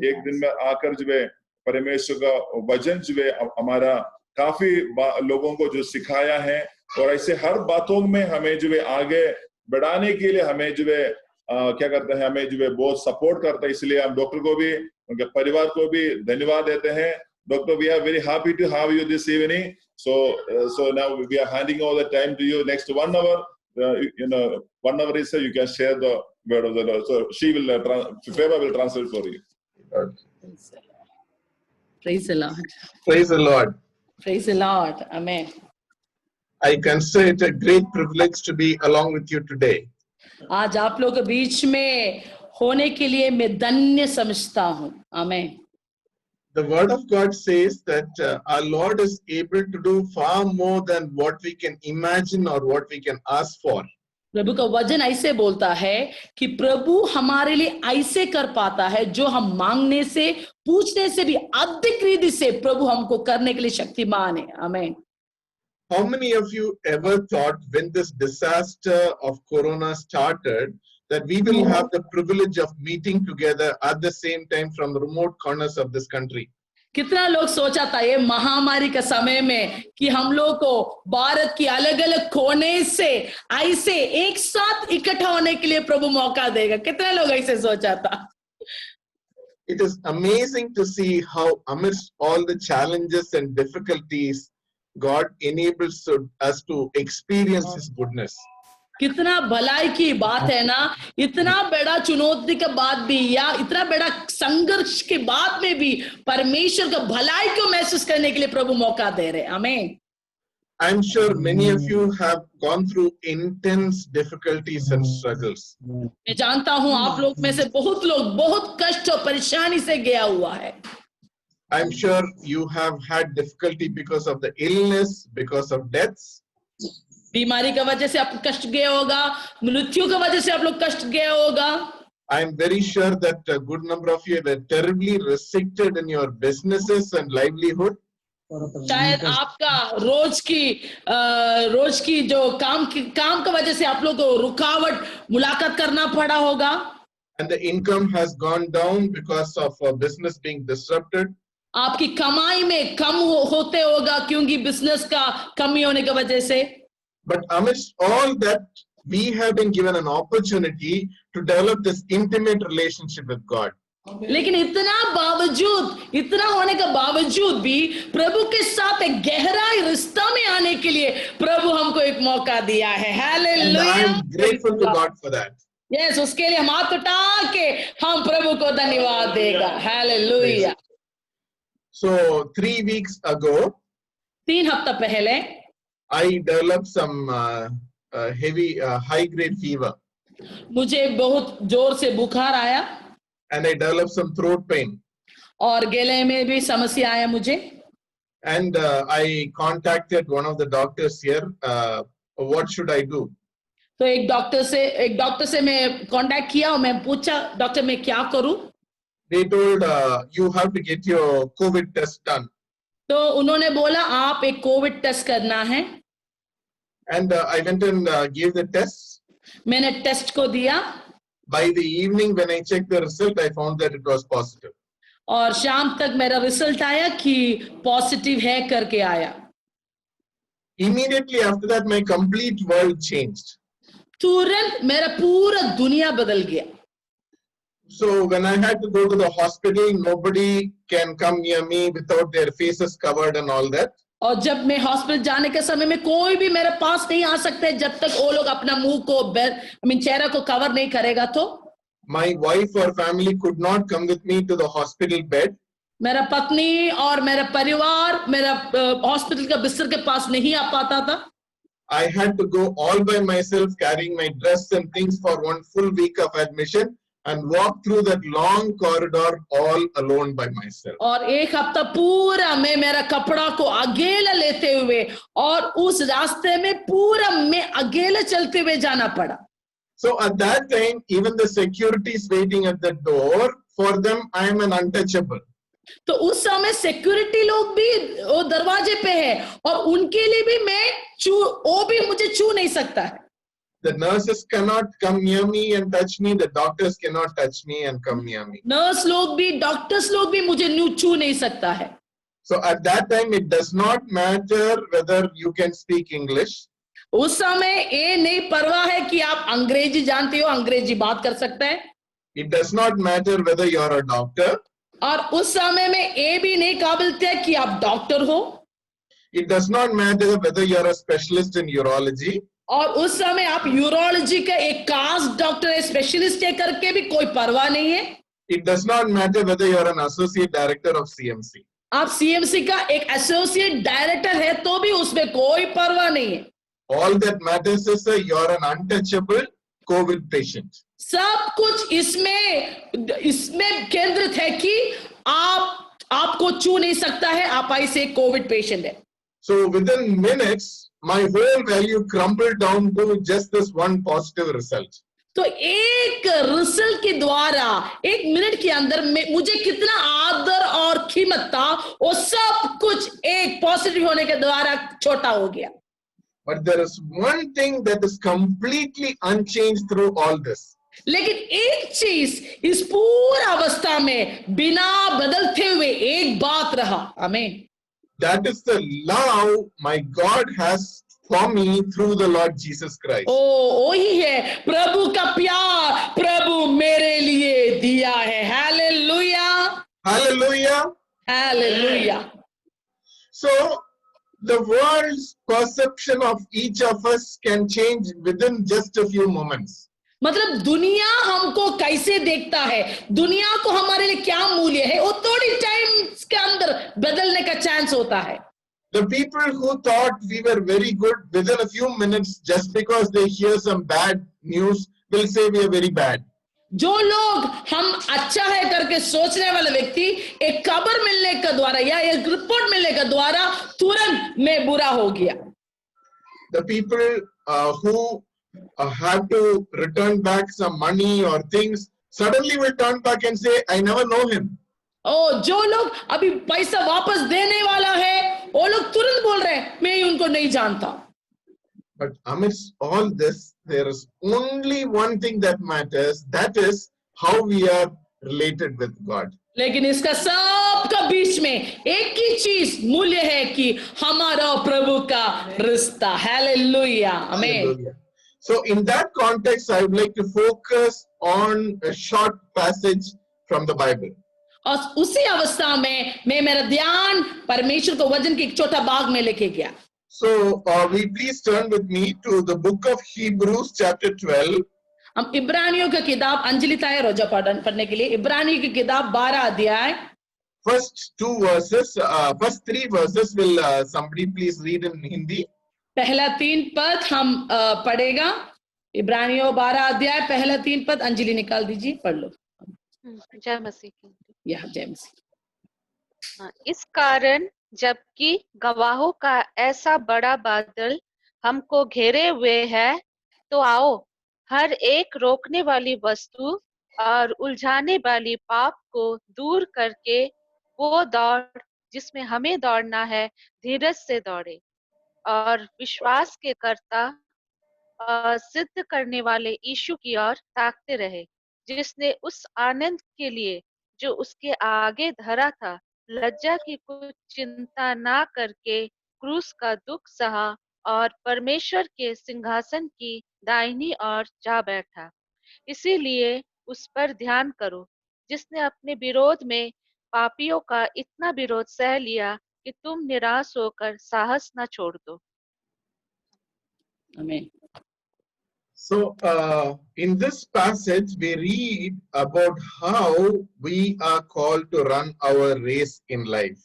एक दिन में आकर जो है परमेश्वर का वचन जो है हमारा काफी लोगों को जो सिखाया है। और ऐसे हर बातों में हमें जो है आगे बढ़ाने के लिए हमें जो है क्या करते हैं, हमें जो है बहुत सपोर्ट करता है। इसलिए हम डॉक्टर को भी, उनके परिवार को भी धन्यवाद देते हैं। Doctor, we are very happy to have you this evening. So now we are handing over the time to you. Next 1 hour, 1 hour is you can share the word of the Lord. So she will, Feva will translate for you. Praise the Lord. Praise the Lord. Praise the Lord. Amen. I consider it a great privilege to be along with you today. आज आप लोग के बीच में होने के लिए मैं धन्य समझता हूँ। आमेन। The word of God says that our Lord is able to do far more than what we can imagine or what we can ask for. प्रभु का वचन ऐसे बोलता है कि प्रभु हमारे लिए ऐसे कर पाता है जो हम मांगने से, पूछने से भी अधिक रीति से प्रभु हमको करने के लिए शक्तिमान है। आमेन। How many of you ever thought when this disaster of Corona started that we will have the privilege of meeting together at the same time from the remote corners of this country? कितना लोग सोचा था ये महामारी के समय में कि हम लोग को भारत की अलग अलग कोने से ऐसे एक साथ इकट्ठा होने के लिए प्रभु मौका देगा? कितना लोग ऐसे सोचा था? It is amazing to see how amidst all the challenges and difficulties God enables us to experience His goodness. कितना भलाई की बात है ना, इतना बड़ा चुनौती के बाद भी या इतना बड़ा संघर्ष के बाद में भी परमेश्वर का भलाई को महसूस करने के लिए प्रभु मौका दे रहे। आमीन। I'm sure many of you have gone through intense difficulties and struggles. मैं जानता हूं आप लोग में से बहुत लोग बहुत कष्ट और परेशानी से गया हुआ है। I'm sure you have had difficulty because of the illness, because of deaths. बीमारी की वजह से आप कष्ट गए होगा, मृत्यु की वजह से आप लोग कष्ट गए होगा। I am very sure that a good number of you were terribly restricted in your businesses and livelihood. शायद आपका रोज की जो काम की वजह से आप लोग को रुकावट मुलाकात करना पड़ा होगा। And the income has gone down because of business being disrupted. आपकी कमाई में कम होते होगा क्योंकि बिजनेस का कमी होने की वजह से। But amidst all that, we have been given an opportunity to develop this intimate relationship with God. लेकिन इतना होने के बावजूद भी प्रभु के साथ एक गहरा रिश्ता में आने के लिए प्रभु हमको एक मौका दिया है। Hallelujah. I am grateful to God for that. Yes, उसके लिए हम हाथ उठा के हम प्रभु को धन्यवाद देगा। हालेलुया। So 3 weeks ago, 3 हफ्ता पहले I developed some heavy high-grade fever. मुझे बहुत जोर से बुखार आया And I developed some throat pain. और गले में भी समस्या आया मुझे। And I contacted one of the doctors here. What should I do? तो एक डॉक्टर से मैं कांटेक्ट किया और मैं पूछा, डॉक्टर मैं क्या करूं? They told you have to get your COVID test done. तो उन्होंने बोला आप एक कोविड टेस्ट करना है। And I went and gave the tests. मैंने टेस्ट को दिया। By the evening, when I checked the result, I found that it was positive. और शाम तक मेरा रिजल्ट आया कि पॉजिटिव है करके आया। Immediately after that, my complete world changed. तुरंत मेरा पूरा दुनिया बदल गया। So when I had to go to the hospital, nobody can come near me without their faces covered and all that. और जब मैं हॉस्पिटल जाने के समय में कोई भी मेरे पास नहीं आ सकते जब तक वो लोग अपना मुंह को चेहरा को कवर नहीं करेगा। तो My wife or family could not come with me to the hospital bed. मेरा पत्नी और मेरा परिवार मेरा हॉस्पिटल का बिस्तर के पास नहीं आ पाता था। I had to go all by myself, carrying my dress and things for 1 full week of admission and walk through that long corridor all alone by myself. और 1 हफ्ता पूरा मैं मेरा कपड़ा को अकेला लेते हुए और उस रास्ते में पूरा मैं अकेले चलते हुए जाना पड़ा। So at that time, even the security is waiting at the door. For them, I am an untouchable. तो उस समय सिक्योरिटी लोग भी वो दरवाजे पे है और उनके लिए भी वो भी मुझे छू नहीं सकता है. The nurses cannot come near me and touch me. The doctors cannot touch me and come near me. Nurse लोग भी, डॉक्टर्स लोग भी मुझे छू नहीं सकता है. So at that time, it does not matter whether you can speak English. उस समय ये नहीं परवाह है कि आप अंग्रेजी जानते हो, अंग्रेजी बात कर सकते हैं. It does not matter whether you are a doctor. और उस समय में ये भी नहीं काबिल थे कि आप डॉक्टर हो. It does not matter whether you are a specialist in urology. और उस समय आप यूरोलॉजी का एक कास्ट डॉक्टर है, स्पेशलिस्ट है करके भी कोई परवाह नहीं है. It does not matter whether you are an associate director of CMC. आप सीएमसी का एक एसोसिएट डायरेक्टर है तो भी उसमें कोई परवाह नहीं है. All that matters is you are an untouchable COVID patient. सब कुछ इसमें केंद्रित है कि आपको छू नहीं सकता है, आप ऐसे कोविड पेशेंट है. So within minutes, my whole value crumbled down to just this one positive result. तो एक रिजल्ट के द्वारा एक मिनट के अंदर मुझे कितना आदर और कीमत था, वो सब कुछ एक पॉजिटिव होने के द्वारा छोटा हो गया. But there is one thing that is completely unchanged through all this. लेकिन एक चीज इस पूरी अवस्था में बिना बदलते हुए एक बात रहा. आमीन. That is the love my God has for me through the Lord Jesus Christ. वही है प्रभु का प्यार प्रभु मेरे लिए दिया है. Hallelujah, Hallelujah. Hallelujah. So the world's perception of each of us can change within just a few moments. मतलब दुनिया हमको कैसे देखता है, दुनिया को हमारे लिए क्या मूल्य है, वो थोड़ी टाइम के अंदर बदलने का चांस होता है. The people who thought we were very good within a few minutes just because they hear some bad news will say we are very bad. जो लोग हम अच्छा है करके सोचने वाले व्यक्ति एक खबर मिलने के द्वारा या एक रिपोर्ट मिलने के द्वारा तुरंत में बुरा हो गया. The people who have to return back some money or things suddenly will turn back and say, I never know him. जो लोग अभी पैसा वापस देने वाला है वो लोग तुरंत बोल रहे हैं मैं उनको नहीं जानता. But amidst all this, there is only one thing that matters, that is how we are related with God. लेकिन इसका सब का बीच में एक ही चीज मूल्य है कि हमारा प्रभु का रिश्ता. हालेलुया, आमीन. So in that context, I would like to focus on a short passage from the Bible. और उसी अवस्था में मैं मेरा ध्यान परमेश्वर को वचन के एक छोटा भाग में लेके गया. So we please turn with me to the book of Hebrews chapter 12. हम इब्रानियों की किताब, अंजलि ताया रोजा पढ़ने के लिए इब्रानियों की किताब 12 अध्याय. First three verses will somebody please read in Hindi. पहला 3 पद हम पढ़ेगा. इब्रानियों 12 अध्याय पहला 3 पद अंजलि निकाल दीजिए, पढ़ लो. जय मसीह की. जय मसीह. इस कारण जबकि गवाहों का ऐसा बड़ा बादल हमको घेरे हुए है, तो आओ हर एक रोकने वाली वस्तु और उलझाने वाली पाप को दूर करके वो दौड़ जिसमें हमें दौड़ना है धीरज से दौड़े और विश्वास के कर्ता सिद्ध करने वाले यीशु की ओर ताकते रहे, जिसने उस आनंद के लिए जो उसके आगे धरा था लज्जा की कुछ चिंता ना करके क्रूस का दुख सहा और परमेश्वर के सिंहासन की दाहिनी ओर जा बैठा. इसीलिए उस पर ध्यान करो जिसने अपने विरोध में पापियों का इतना विरोध सह लिया कि तुम निराश होकर साहस न छोड़ दो. आमीन. So in this passage we read about how we are called to run our race in life.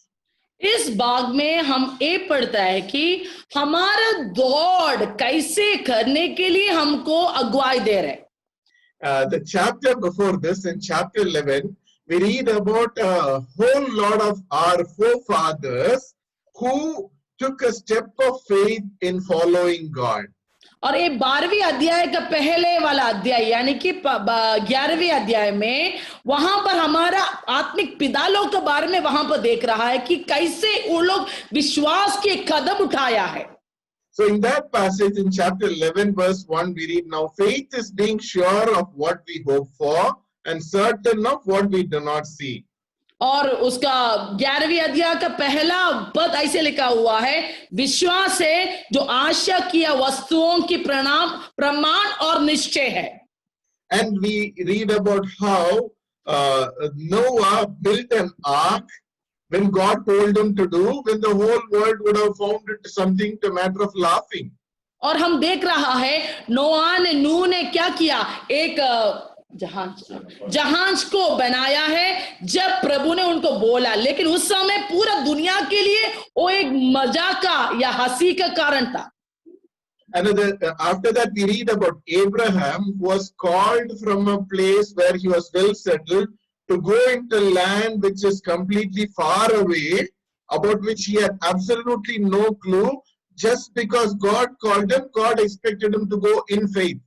इस भाग में हम ये पढ़ता है कि हमारा दौड़ कैसे करने के लिए हमको अगुवाई दे रहे. The chapter before this, in chapter 11, we read about a whole lot of our forefathers who took a step of faith in following God. और ये 12वीं अध्याय का पहले वाला अध्याय यानी कि 11वीं अध्याय में वहां पर हमारा आत्मिक पिता लोग के बारे में वहां पर देख रहा है कि कैसे वो लोग विश्वास के कदम उठाया है. So in that passage in chapter 11 verse 1 we read, now faith is being sure of what we hope for and certain of what we do not see. और उसका 11वीं अध्याय का पहला पद ऐसे लिखा हुआ है, विश्वास है जो आशा किया वस्तुओं की प्रमाण और निश्चय है. And we read about how Noah built an ark when God told him to do, when the whole world would have found it something to matter of laughing. और हम देख रहा है नूह ने क्या किया, एक जहाज को बनाया है जब प्रभु ने उनको बोला, लेकिन उस समय पूरा दुनिया के लिए वो एक मजाक का या हंसी का कारण था. And after that we read about Abraham, who was called from a place where he was well settled to go into land which is completely far away, about which he had absolutely no clue. Just because God called him, God expected him to go in faith.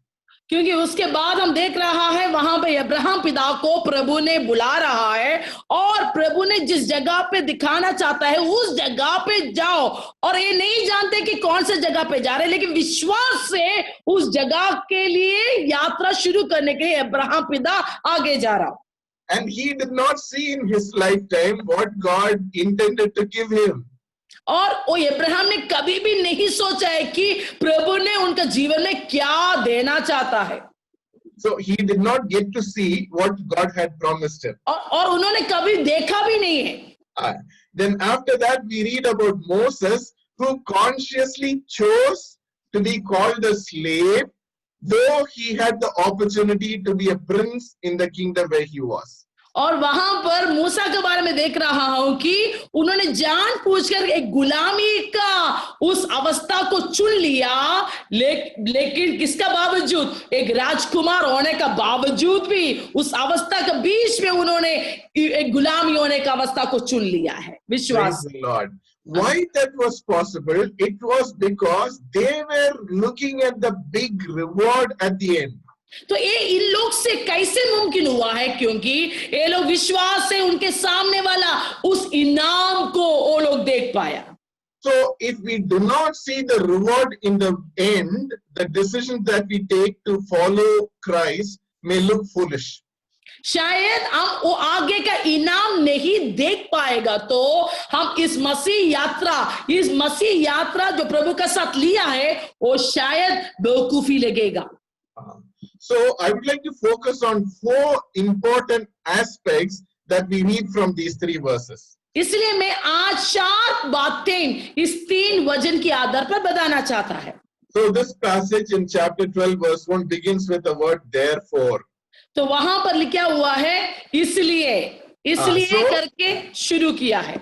क्योंकि उसके बाद हम देख रहा है वहां पे Abraham पिता को प्रभु ने बुला रहा है और प्रभु ने जिस जगह पे दिखाना चाहता है उस जगह पे जाओ, और ये नहीं जानते कि कौन से जगह पे जा रहे, लेकिन विश्वास से उस जगह के लिए यात्रा शुरू करने के लिए अब्राहम पिता आगे जा रहा. And he did not see in his lifetime what God intended to give him. और वो अब्राहम ने कभी भी नहीं सोचा है कि प्रभु ने उनका जीवन में क्या देना चाहता है. So he did not get to see what God had promised him. और उन्होंने कभी देखा भी नहीं है. Then after that we read about Moses, who consciously chose to be called a slave, though he had the opportunity to be a prince in the kingdom where he was. और वहां पर मूसा के बारे में देख रहा हूं कि उन्होंने जानबूझकर एक गुलामी का उस अवस्था को चुन लिया, लेकिन किसका बावजूद, एक राजकुमार होने का बावजूद भी उस अवस्था के बीच में उन्होंने एक गुलामी होने का अवस्था को चुन लिया है. विश्वास. Praise the Lord. Why that was possible? It was because they were looking at the big reward at the end. तो ये इन लोग से कैसे मुमकिन हुआ है, क्योंकि ये लोग विश्वास से उनके सामने वाला उस इनाम को वो लोग देख पाया. So if we do not see the reward in the end, the decisions that we take to follow Christ may look foolish. शायद हम वो आगे का इनाम नहीं देख पाएगा तो हम इस मसीह यात्रा जो प्रभु का साथ लिया है वो शायद बेवकूफी लगेगा. So I would like to focus on 4 important aspects that we read from these 3 verses. इसलिए मैं आज 4 बातें इस 3 वचन के आधार पर बताना चाहता है. So this passage in chapter 12 verse 1 begins with the word therefore. तो वहां पर लिखा हुआ है इसलिए करके शुरू किया है.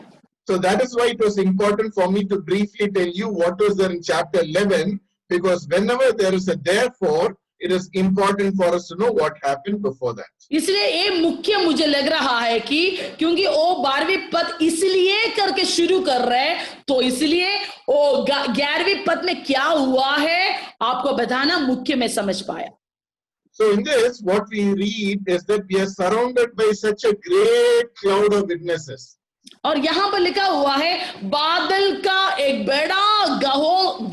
So that is why it was important for me to briefly tell you what was there in chapter 11, because whenever there is a therefore, it is important for us to know what happened before that. इसलिए ये मुख्य मुझे लग रहा है कि क्योंकि वो 12वीं पद इसलिए करके शुरू कर रहे हैं, तो इसलिए वो 11वीं पद में क्या हुआ है आपको बताना मुख्य में समझ पाया. So in this, what we read is that we are surrounded by such a great cloud of witnesses. और यहाँ पर लिखा हुआ है बादल का एक बड़ा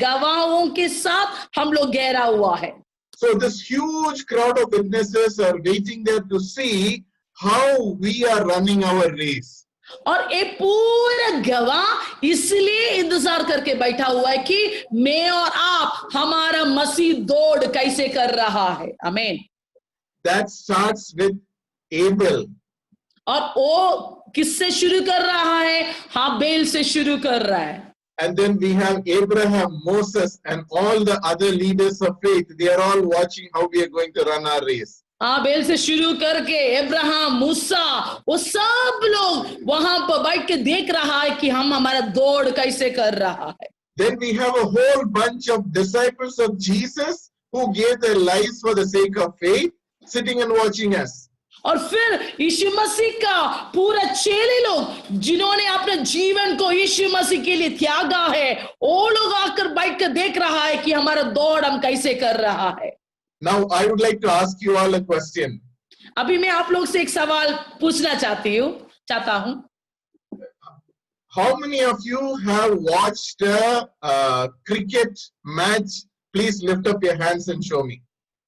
गवाहों के साथ हम लोग घेरा हुआ है. So this huge crowd of witnesses are waiting there to see how we are running our race. और एक पूरा गवाह इसलिए इंतजार करके बैठा हुआ है कि मैं और आप हमारा मसीह दौड़ कैसे कर रहा है. आमीन. That starts with Abel. और वो किससे शुरू कर रहा है? हाबेल से शुरू कर रहा है. And then we have Abraham, Moses, and all the other leaders of faith. They are all watching how we are going to run our race. हाबेल से शुरू करके अब्राहम, मूसा, वो सब लोग वहां पर बैठ के देख रहा है कि हम हमारा दौड़ कैसे कर रहा है. Then we have a whole bunch of disciples of Jesus who gave their lives for the sake of faith, sitting and watching us. और फिर यीशु मसीह का पूरा चेले लोग जिन्होंने अपने जीवन को यीशु मसीह के लिए त्यागा है, वो लोग आकर बैठ कर देख रहा है कि हमारा दौड़ हम कैसे कर रहा है। Now, I would like to ask you all a question. अभी मैं आप लोग से एक सवाल पूछना चाहता हूं। How many of you have watched a cricket match? Please lift up your hands and show me.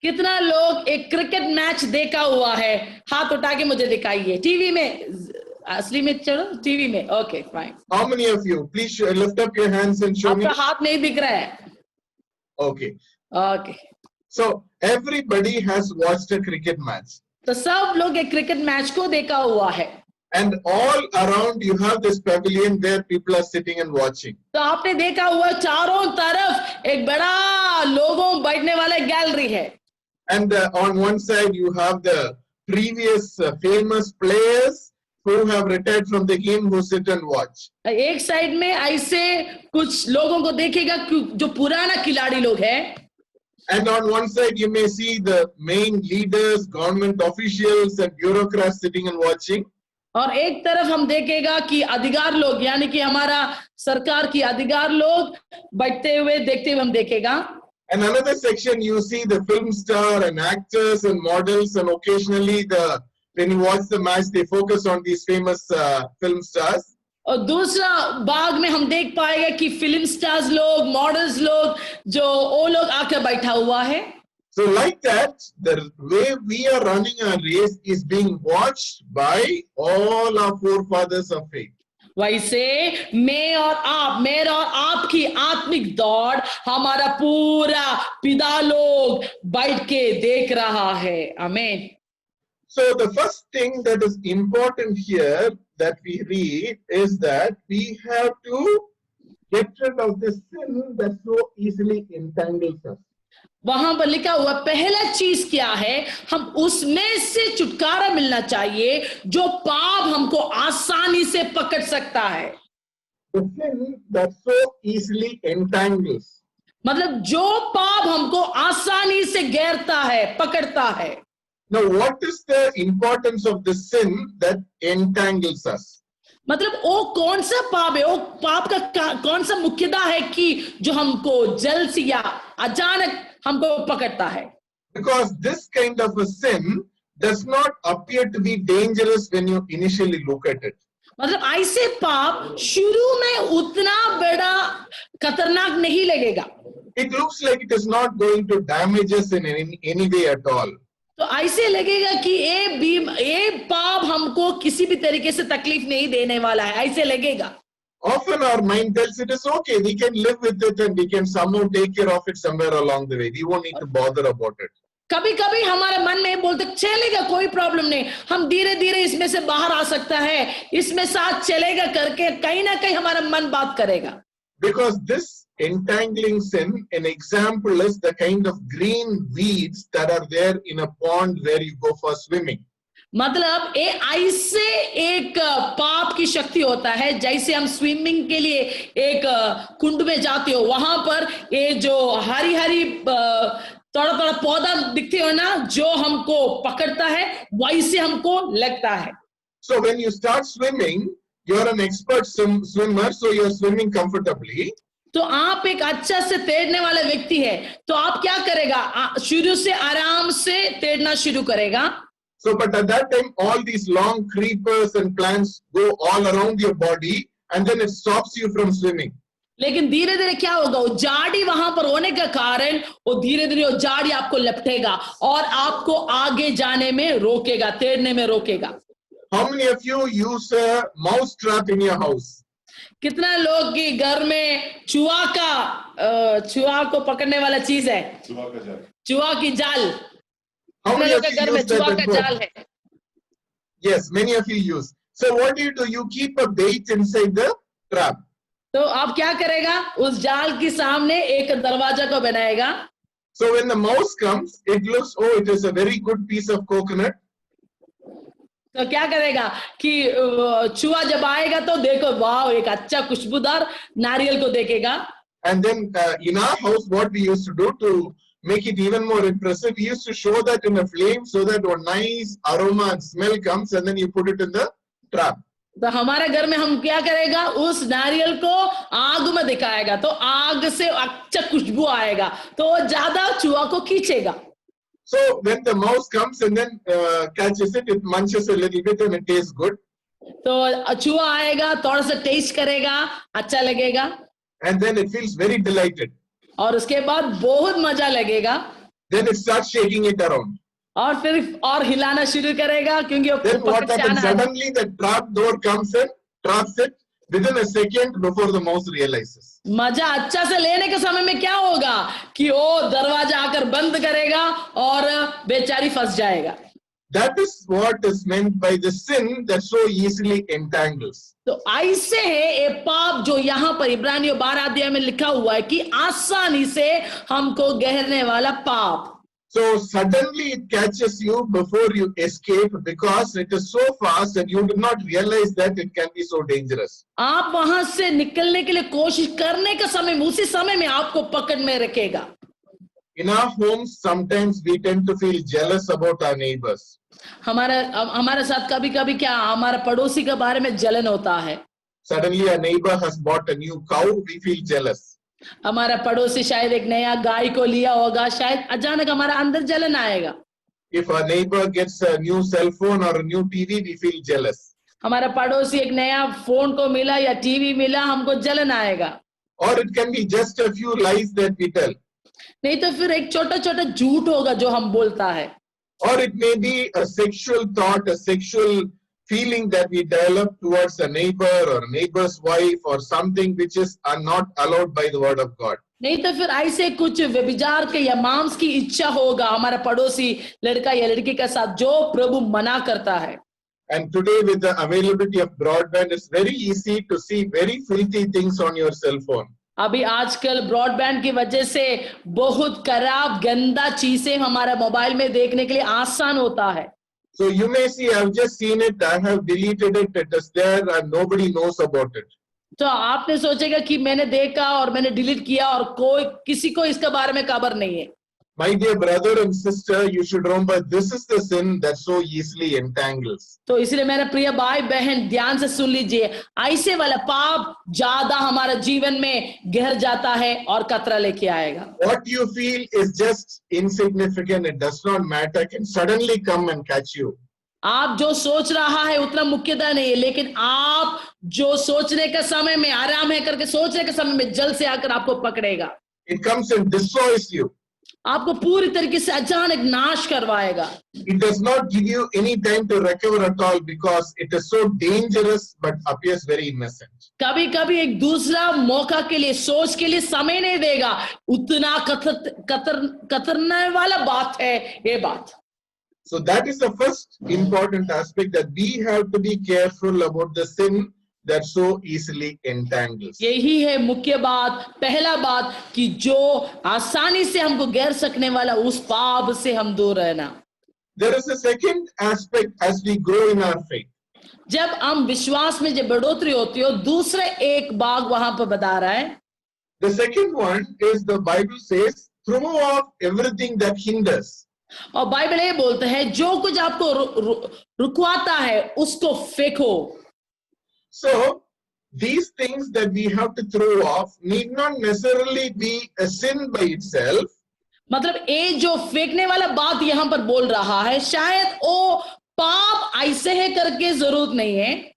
कितना लोग एक क्रिकेट मैच देखा हुआ है? हाथ उठा के मुझे दिखाइए। टीवी में, असली में चलो टीवी में, okay fine. How many of you? Please lift up your hands and show me. आपका हाथ नहीं दिख रहा है। Okay. Okay, So everybody has watched a cricket match. तो सब लोग एक क्रिकेट मैच को देखा हुआ है। And all around you have this pavilion where people are sitting and watching. तो आपने देखा हुआ चारों तरफ एक बड़ा लोगों बैठने वाला गैलरी है। And on one side you have the previous famous players who have retired from the game who sit and watch. एक साइड में ऐसे कुछ लोगों को देखेगा जो पुराना खिलाड़ी लोग हैं। And on one side you may see the main leaders, government officials and bureaucrats sitting and watching. और एक तरफ हम देखेगा कि अधिकार लोग, यानी कि हमारा सरकार की अधिकार लोग बैठते हुए देखते हुए हम देखेगा। And another section you see the film star and actors and models, and occasionally when you watch the match they focus on these famous film stars. और दूसरा भाग में हम देख पाएंगे कि फिल्म स्टार्स लोग, मॉडल्स लोग, जो वो लोग आकर बैठा हुआ है। So like that, the way we are running our race is being watched by all our forefathers of faith. वैसे मैं और आप, मेरा और आपकी आत्मिक दौड़ हमारा पूरा पिता लोग बैठ के देख रहा है। आमीन। So the first thing that is important here that we read is that we have to get rid of this sin that so easily entangles us. वहां पर लिखा हुआ पहला चीज क्या है? हम उसमें से छुटकारा मिलना चाहिए जो पाप हमको आसानी से पकड़ सकता है। The sin that so easily entangles. मतलब जो पाप हमको आसानी से घेरता है, पकड़ता है। Now, what is the importance of the sin that entangles us? मतलब वो कौन सा पाप है? वो पाप का कौन सा मुख्यता है कि जो हमको जल्द से या अचानक हमको पकड़ता है? Because this kind of a sin does not appear to be dangerous when you initially look at it. मतलब ऐसे पाप शुरू में उतना बड़ा खतरनाक नहीं लगेगा। It looks like it is not going to damage us in any way at all. तो ऐसे लगेगा कि ये पाप हमको किसी भी तरीके से तकलीफ नहीं देने वाला है, ऐसे लगेगा। Often our mind tells it is okay, we can live with it and we can somehow take care of it somewhere along the way. We won't need to bother about it. कभी कभी हमारे मन में बोलते चलेगा, कोई problem नहीं, हम धीरे धीरे इसमें से बाहर आ सकता है, इसमें साथ चलेगा करके कहीं ना कहीं हमारा मन बात करेगा। Because this entangling sin, an example is the kind of green weeds that are there in a pond where you go for swimming. मतलब ऐसे एक पाप की शक्ति होता है जैसे हम स्विमिंग के लिए एक कुंड में जाते हो, वहां पर ये जो हरी हरी थोड़ा थोड़ा पौधा दिखते हो ना, जो हमको पकड़ता है वैसे हमको लगता है। So when you start swimming, you're an expert swimmer, so you're swimming comfortably. तो आप एक अच्छा से तैरने वाला व्यक्ति है, तो आप क्या करेगा? शुरू से आराम से तैरना शुरू करेगा। So, but at that time, all these long creepers and plants go all around your body, and then it stops you from swimming. लेकिन धीरे धीरे क्या होगा? वो झाड़ी वहां पर होने के कारण वो धीरे धीरे वो झाड़ी आपको लपटेगा और आपको आगे जाने में रोकेगा, तैरने में रोकेगा। How many of you use a mouse trap in your house? कितना लोग के घर में चूहा को पकड़ने वाला चीज है? चूहा की जाल। How many of घर you में use that चूहा at का home? जाल है। Yes, many of you use. So what do? You keep a bait inside the trap. तो आप क्या करेगा? उस जाल के सामने एक दरवाजा को बनाएगा। So when the mouse comes, it looks, oh, it is a very good piece of coconut. तो क्या करेगा कि चूहा जब आएगा तो देखो, वाह, एक अच्छा खुशबूदार नारियल को देखेगा। And then in our house, what we used to do to make it even more impressive, he used to show that in a flame so that a nice aroma and smell comes, and then you put it in the trap. तो हमारे घर में हम क्या करेगा, उस नारियल को आग में दिखाएगा, तो आग से अच्छा खुशबू आएगा, तो ज्यादा चूहा को खींचेगा. So when the mouse comes and then catches it, it munches a little bit and it tastes good. तो चूहा आएगा, थोड़ा सा टेस्ट करेगा, अच्छा लगेगा, And then it feels very delighted. और उसके बाद बहुत मजा लगेगा. Then it starts shaking it around. और फिर और हिलाना शुरू करेगा, क्योंकि वो Then what पकड़ के happens? आना है. Suddenly the trap door comes in, traps it within a second before the mouse realizes. मजा अच्छा से लेने के समय में क्या होगा कि वो दरवाजा आकर बंद करेगा और बेचारी फंस जाएगा. That is what is meant by the sin that so easily entangles. तो ऐसे है ये पाप जो यहाँ पर इब्रानियों 12 अध्याय में लिखा हुआ है कि आसानी से हमको गहरने वाला पाप. So suddenly it catches you before you escape because it is so fast that you do not realize that it can be so dangerous. आप वहां से निकलने के लिए कोशिश करने का समय में, उसी समय में आपको पकड़ में रखेगा. In our homes, sometimes we tend to feel jealous about our neighbors. हमारे साथ कभी कभी क्या, हमारे पड़ोसी के बारे में जलन होता है. Suddenly a neighbor has bought a new cow, we feel jealous. हमारा पड़ोसी शायद एक नया गाय को लिया होगा, शायद अचानक हमारा अंदर जलन आएगा. If a neighbor gets a new cell phone or a new TV, we feel jealous. हमारा पड़ोसी एक नया फोन को मिला या टीवी मिला, हमको जलन आएगा. Or it can be just a few lies that we tell. नहीं तो फिर एक छोटा छोटा झूठ होगा जो हम बोलता है. Or it may be a sexual thought, a sexual feeling that we develop towards a neighbor or a neighbor's wife or something which is not allowed by the word of God. नहीं तो फिर ऐसे कुछ व्यभिचार के या मांस की इच्छा होगा हमारा पड़ोसी लड़का या लड़की के साथ, जो प्रभु मना करता है. And today with the availability of broadband, it's very easy to see very filthy things on your cell phone. अभी आजकल ब्रॉडबैंड की वजह से बहुत खराब गंदा चीजें हमारे मोबाइल में देखने के लिए आसान होता है. So you may see, I've just seen it, I have deleted it, it is there and nobody knows about it. तो आपने सोचेगा कि मैंने देखा और मैंने डिलीट किया और कोई किसी को इसके बारे में खबर नहीं है. My dear brother and sister, you should remember this is the sin that so easily entangles. तो इसलिए मेरे प्रिय भाई बहन ध्यान से सुन लीजिए, ऐसे वाला पाप ज्यादा हमारे जीवन में गहर जाता है और खतरा लेके आएगा. What you feel is just insignificant, it does not matter, can suddenly come and catch you. आप जो सोच रहा है उतना मुख्यता नहीं है, लेकिन आप जो सोचने के समय में आराम है करके सोचने के समय में जल्द से आकर आपको पकड़ेगा. It comes and destroys you. आपको पूरी तरीके से अचानक नाश करवाएगा. It does not give you any time to recover at all because it is so dangerous but appears very innocent. कभी कभी एक दूसरा मौका के लिए, सोच के लिए समय नहीं देगा. उतना कतरने वाला बात है ये बात. So that is the first important aspect, that we have to be careful about the sin that so easily entangles. यही है मुख्य बात, पहला बात कि जो आसानी से हमको घेर सकने वाला उस पाप से हम दूर रहना. There is a second aspect as we grow in our faith. जब हम विश्वास में जब बढ़ोतरी होती हो, दूसरे एक भाग वहां पर बता रहा है. The second one is the Bible says, throw off everything that hinders. और बाइबल ये बोलते हैं जो कुछ आपको रुकवाता है उसको फेंको. So these things that we have to throw off need not necessarily be a sin by itself. मतलब ये जो फेंकने वाला बात यहाँ पर बोल रहा है, शायद वो पाप ऐसे है करके जरूरत नहीं है.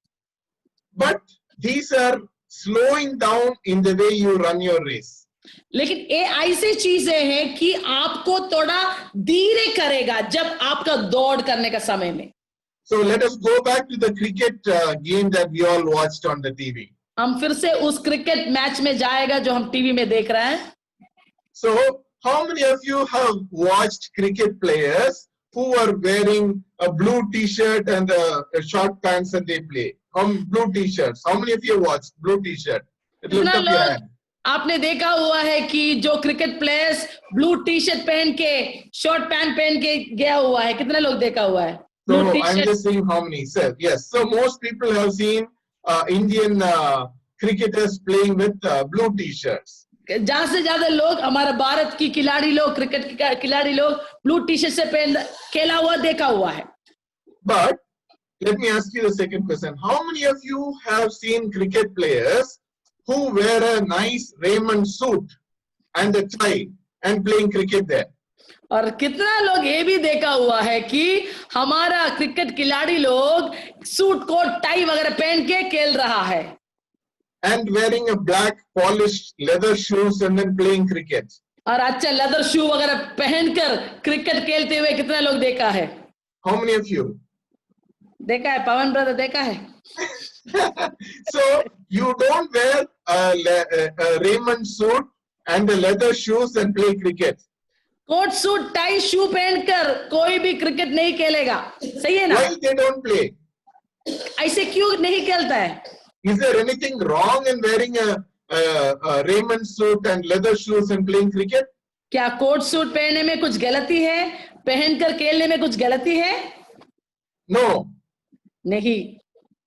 But these are slowing down in the way you run your race. लेकिन ये ऐसी चीजें हैं कि आपको थोड़ा धीरे करेगा जब आपका दौड़ करने का समय में. So let us go back to the cricket game that we all watched on the TV. हम फिर से उस क्रिकेट मैच में जाएगा जो हम टीवी में देख रहे हैं. So how many of you have watched cricket players who are wearing a blue t-shirt and a short pants and they play? Blue t-shirts. How many of you watched blue t-shirt? Lift up your hand. आपने देखा हुआ है कि जो cricket players blue T shirt पहन के short pant पहन के गया हुआ है, कितने लोग देखा हुआ है? So I'm just saying how many. Sir, yes. So most people have seen Indian cricketers playing with blue t-shirts. ज्यादा से ज्यादा लोग हमारे भारत की खिलाड़ी लोग, क्रिकेट के खिलाड़ी लोग ब्लू टी शर्ट से पहन खेला हुआ देखा हुआ है। But let me ask you the second question. How many of you have seen cricket players who wear a nice Raymond suit and a tie and playing cricket there? और कितना लोग ये भी देखा हुआ है कि हमारा क्रिकेट खिलाड़ी लोग सूट कोट टाई वगैरह पहन के खेल रहा है, And wearing a black polished leather shoes and then playing cricket. और अच्छा लेदर शू वगैरह पहनकर क्रिकेट खेलते हुए कितना लोग देखा है? How many of you? देखा है पवन ब्रदर, देखा है? So you don't wear a Raymond suit and a leather shoes and play cricket. Coat suit tie shoe पहनकर कोई भी क्रिकेट नहीं खेलेगा, सही है ना? Why they don't play? ऐसे क्यों नहीं खेलता है? Is there anything wrong in wearing a Raymond suit and leather shoes and playing cricket? क्या कोट सूट पहनने में कुछ गलती है? पहनकर खेलने में कुछ गलती है? No. नहीं।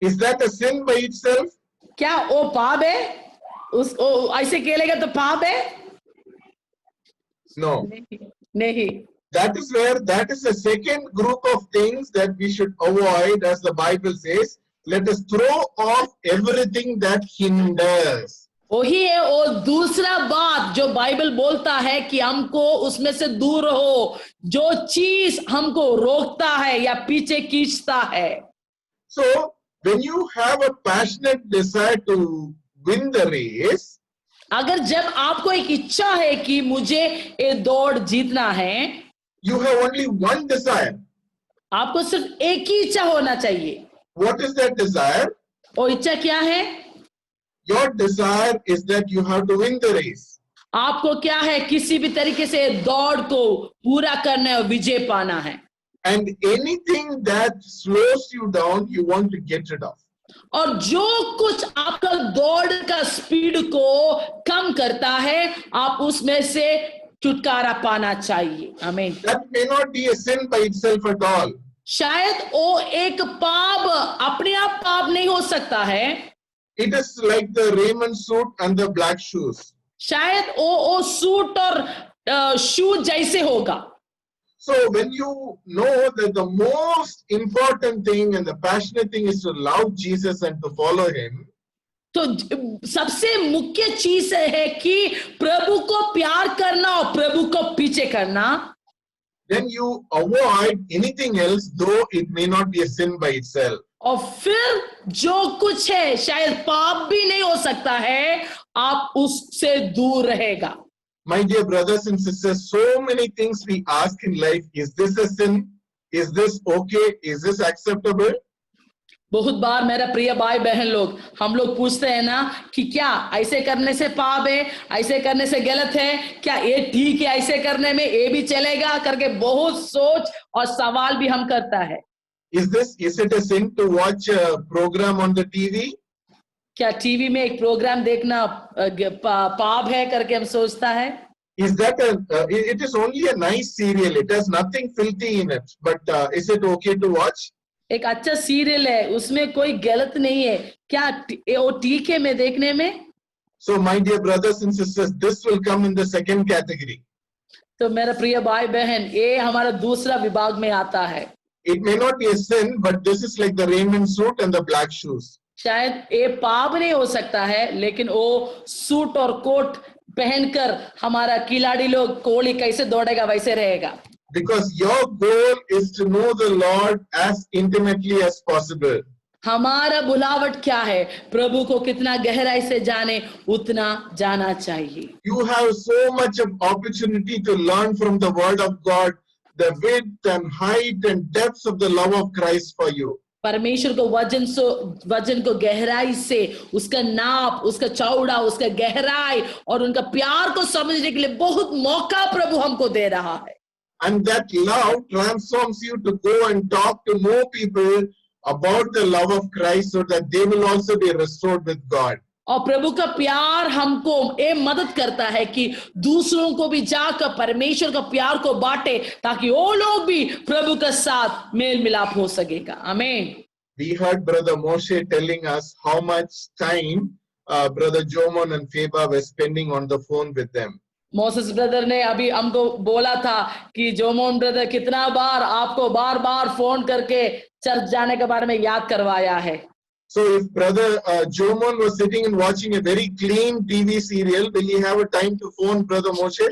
Is that a sin by itself? क्या वो पाप है? ऐसे खेलेगा तो पाप है? No. नहीं। That is the second group of things that we should avoid, as the Bible says. Let us throw off everything that hinders. वही है वो दूसरा बात जो बाइबल बोलता है कि हमको उसमें से दूर रहो, जो चीज हमको रोकता है या पीछे खींचता है। So when you have a passionate desire to win the race, अगर जब आपको एक इच्छा है कि मुझे ये दौड़ जीतना है, you have only one desire. आपको सिर्फ एक ही इच्छा होना चाहिए। What is that desire? वो इच्छा क्या है? Your desire is that you have to win the race. आपको क्या है? किसी भी तरीके से दौड़ को पूरा करना है, विजय पाना है। And anything that slows you down, you want to get rid of. और जो कुछ आपका दौड़ का स्पीड को कम करता है, आप उसमें से छुटकारा पाना चाहिए। आमीन। That may not be a sin by itself at all. शायद वो एक पाप अपने आप पाप नहीं हो सकता है। It is like the Raymond suit and the black shoes. शायद वो सूट और शूज जैसे होगा। So when you know that the most important thing and the passionate thing is to love Jesus and to follow him, तो सबसे मुख्य चीज है कि प्रभु को प्यार करना और प्रभु को पीछे करना, then you avoid anything else, though it may not be a sin by itself. और फिर जो कुछ है शायद पाप भी नहीं हो सकता है, आप उससे दूर रहेगा। My dear brothers and sisters, so many things we ask in life. Is this a sin? Is this okay? Is this acceptable? बहुत बार मेरा प्रिय भाई बहन लोग, हम लोग पूछते हैं ना कि क्या ऐसे करने से पाप है, ऐसे करने से गलत है, क्या ये ठीक है, ऐसे करने में ये भी चलेगा करके बहुत सोच और सवाल भी हम करता है। Is it a sin to watch a program on the TV? क्या टीवी में एक प्रोग्राम देखना पाप है करके हम सोचता है? Is that it is only a nice serial. It has nothing filthy in it. But is it okay to watch? एक अच्छा सीरियल है, उसमें कोई गलत नहीं है, क्या वो ठीक है मैं देखने में? So my dear brothers and sisters, this will come in the second category. तो मेरा प्रिय भाई बहन, ये हमारा दूसरा विभाग में आता है। It may not be a sin, but this is like the Raymond suit and the black shoes. शायद ये पाप नहीं हो सकता है, लेकिन वो सूट और कोट पहनकर हमारा खिलाड़ी लोग कोहली कैसे दौड़ेगा वैसे रहेगा। Because your goal is to know the Lord as intimately as possible. हमारा बुलावट क्या है? प्रभु को कितना गहराई से जाने उतना जाना चाहिए। You have so much of opportunity to learn from the Word of God, the width and height and depths of the love of Christ for you. परमेश्वर को वजन को गहराई से, उसका नाप, उसका चौड़ा, उसका गहराई और उनका प्यार को समझने के लिए बहुत मौका प्रभु हमको दे रहा है। And that love transforms you to go and talk to more people about the love of Christ so that they will also be restored with God. और प्रभु का प्यार हमको ये मदद करता है कि दूसरों को भी जाकर परमेश्वर का प्यार को बांटे, ताकि वो लोग भी प्रभु के साथ मेल मिलाप हो सकेगा। आमीन। We heard Brother Moshe telling us how much time Brother Jomon and Feba were spending on the phone with them. Moses brother ने अभी हमको बोला था कि जोमोन ब्रदर कितना बार आपको बार बार फोन करके चर्च जाने के बारे में याद करवाया है. So if Brother Jomon was sitting and watching a very clean TV serial, will he have a time to phone Brother Moshe?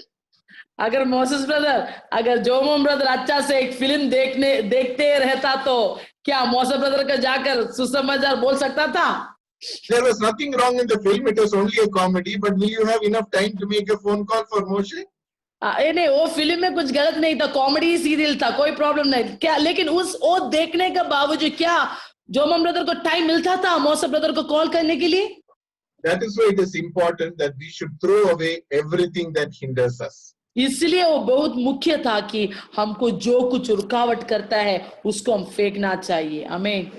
अगर मोसेस ब्रदर, अगर जोमोन ब्रदर अच्छा से एक फिल्म देखते रहता तो क्या मोसेस ब्रदर का जाकर सुसमाचार बोल सकता था? There was nothing wrong in the film, it was only a comedy, but will you have enough time to make a phone call for Moshe? नहीं, वो फिल्म में कुछ गलत नहीं था, कॉमेडी सीरियल था, कोई प्रॉब्लम नहीं क्या, लेकिन वो देखने के बावजूद क्या जोमोन ब्रदर को टाइम मिलता था मोसेस ब्रदर को कॉल करने के लिए? That is why it is important that we should throw away everything that hinders us. इसलिए वो बहुत मुख्य था कि हमको जो कुछ रुकावट करता है उसको हम फेंकना चाहिए. आमीन.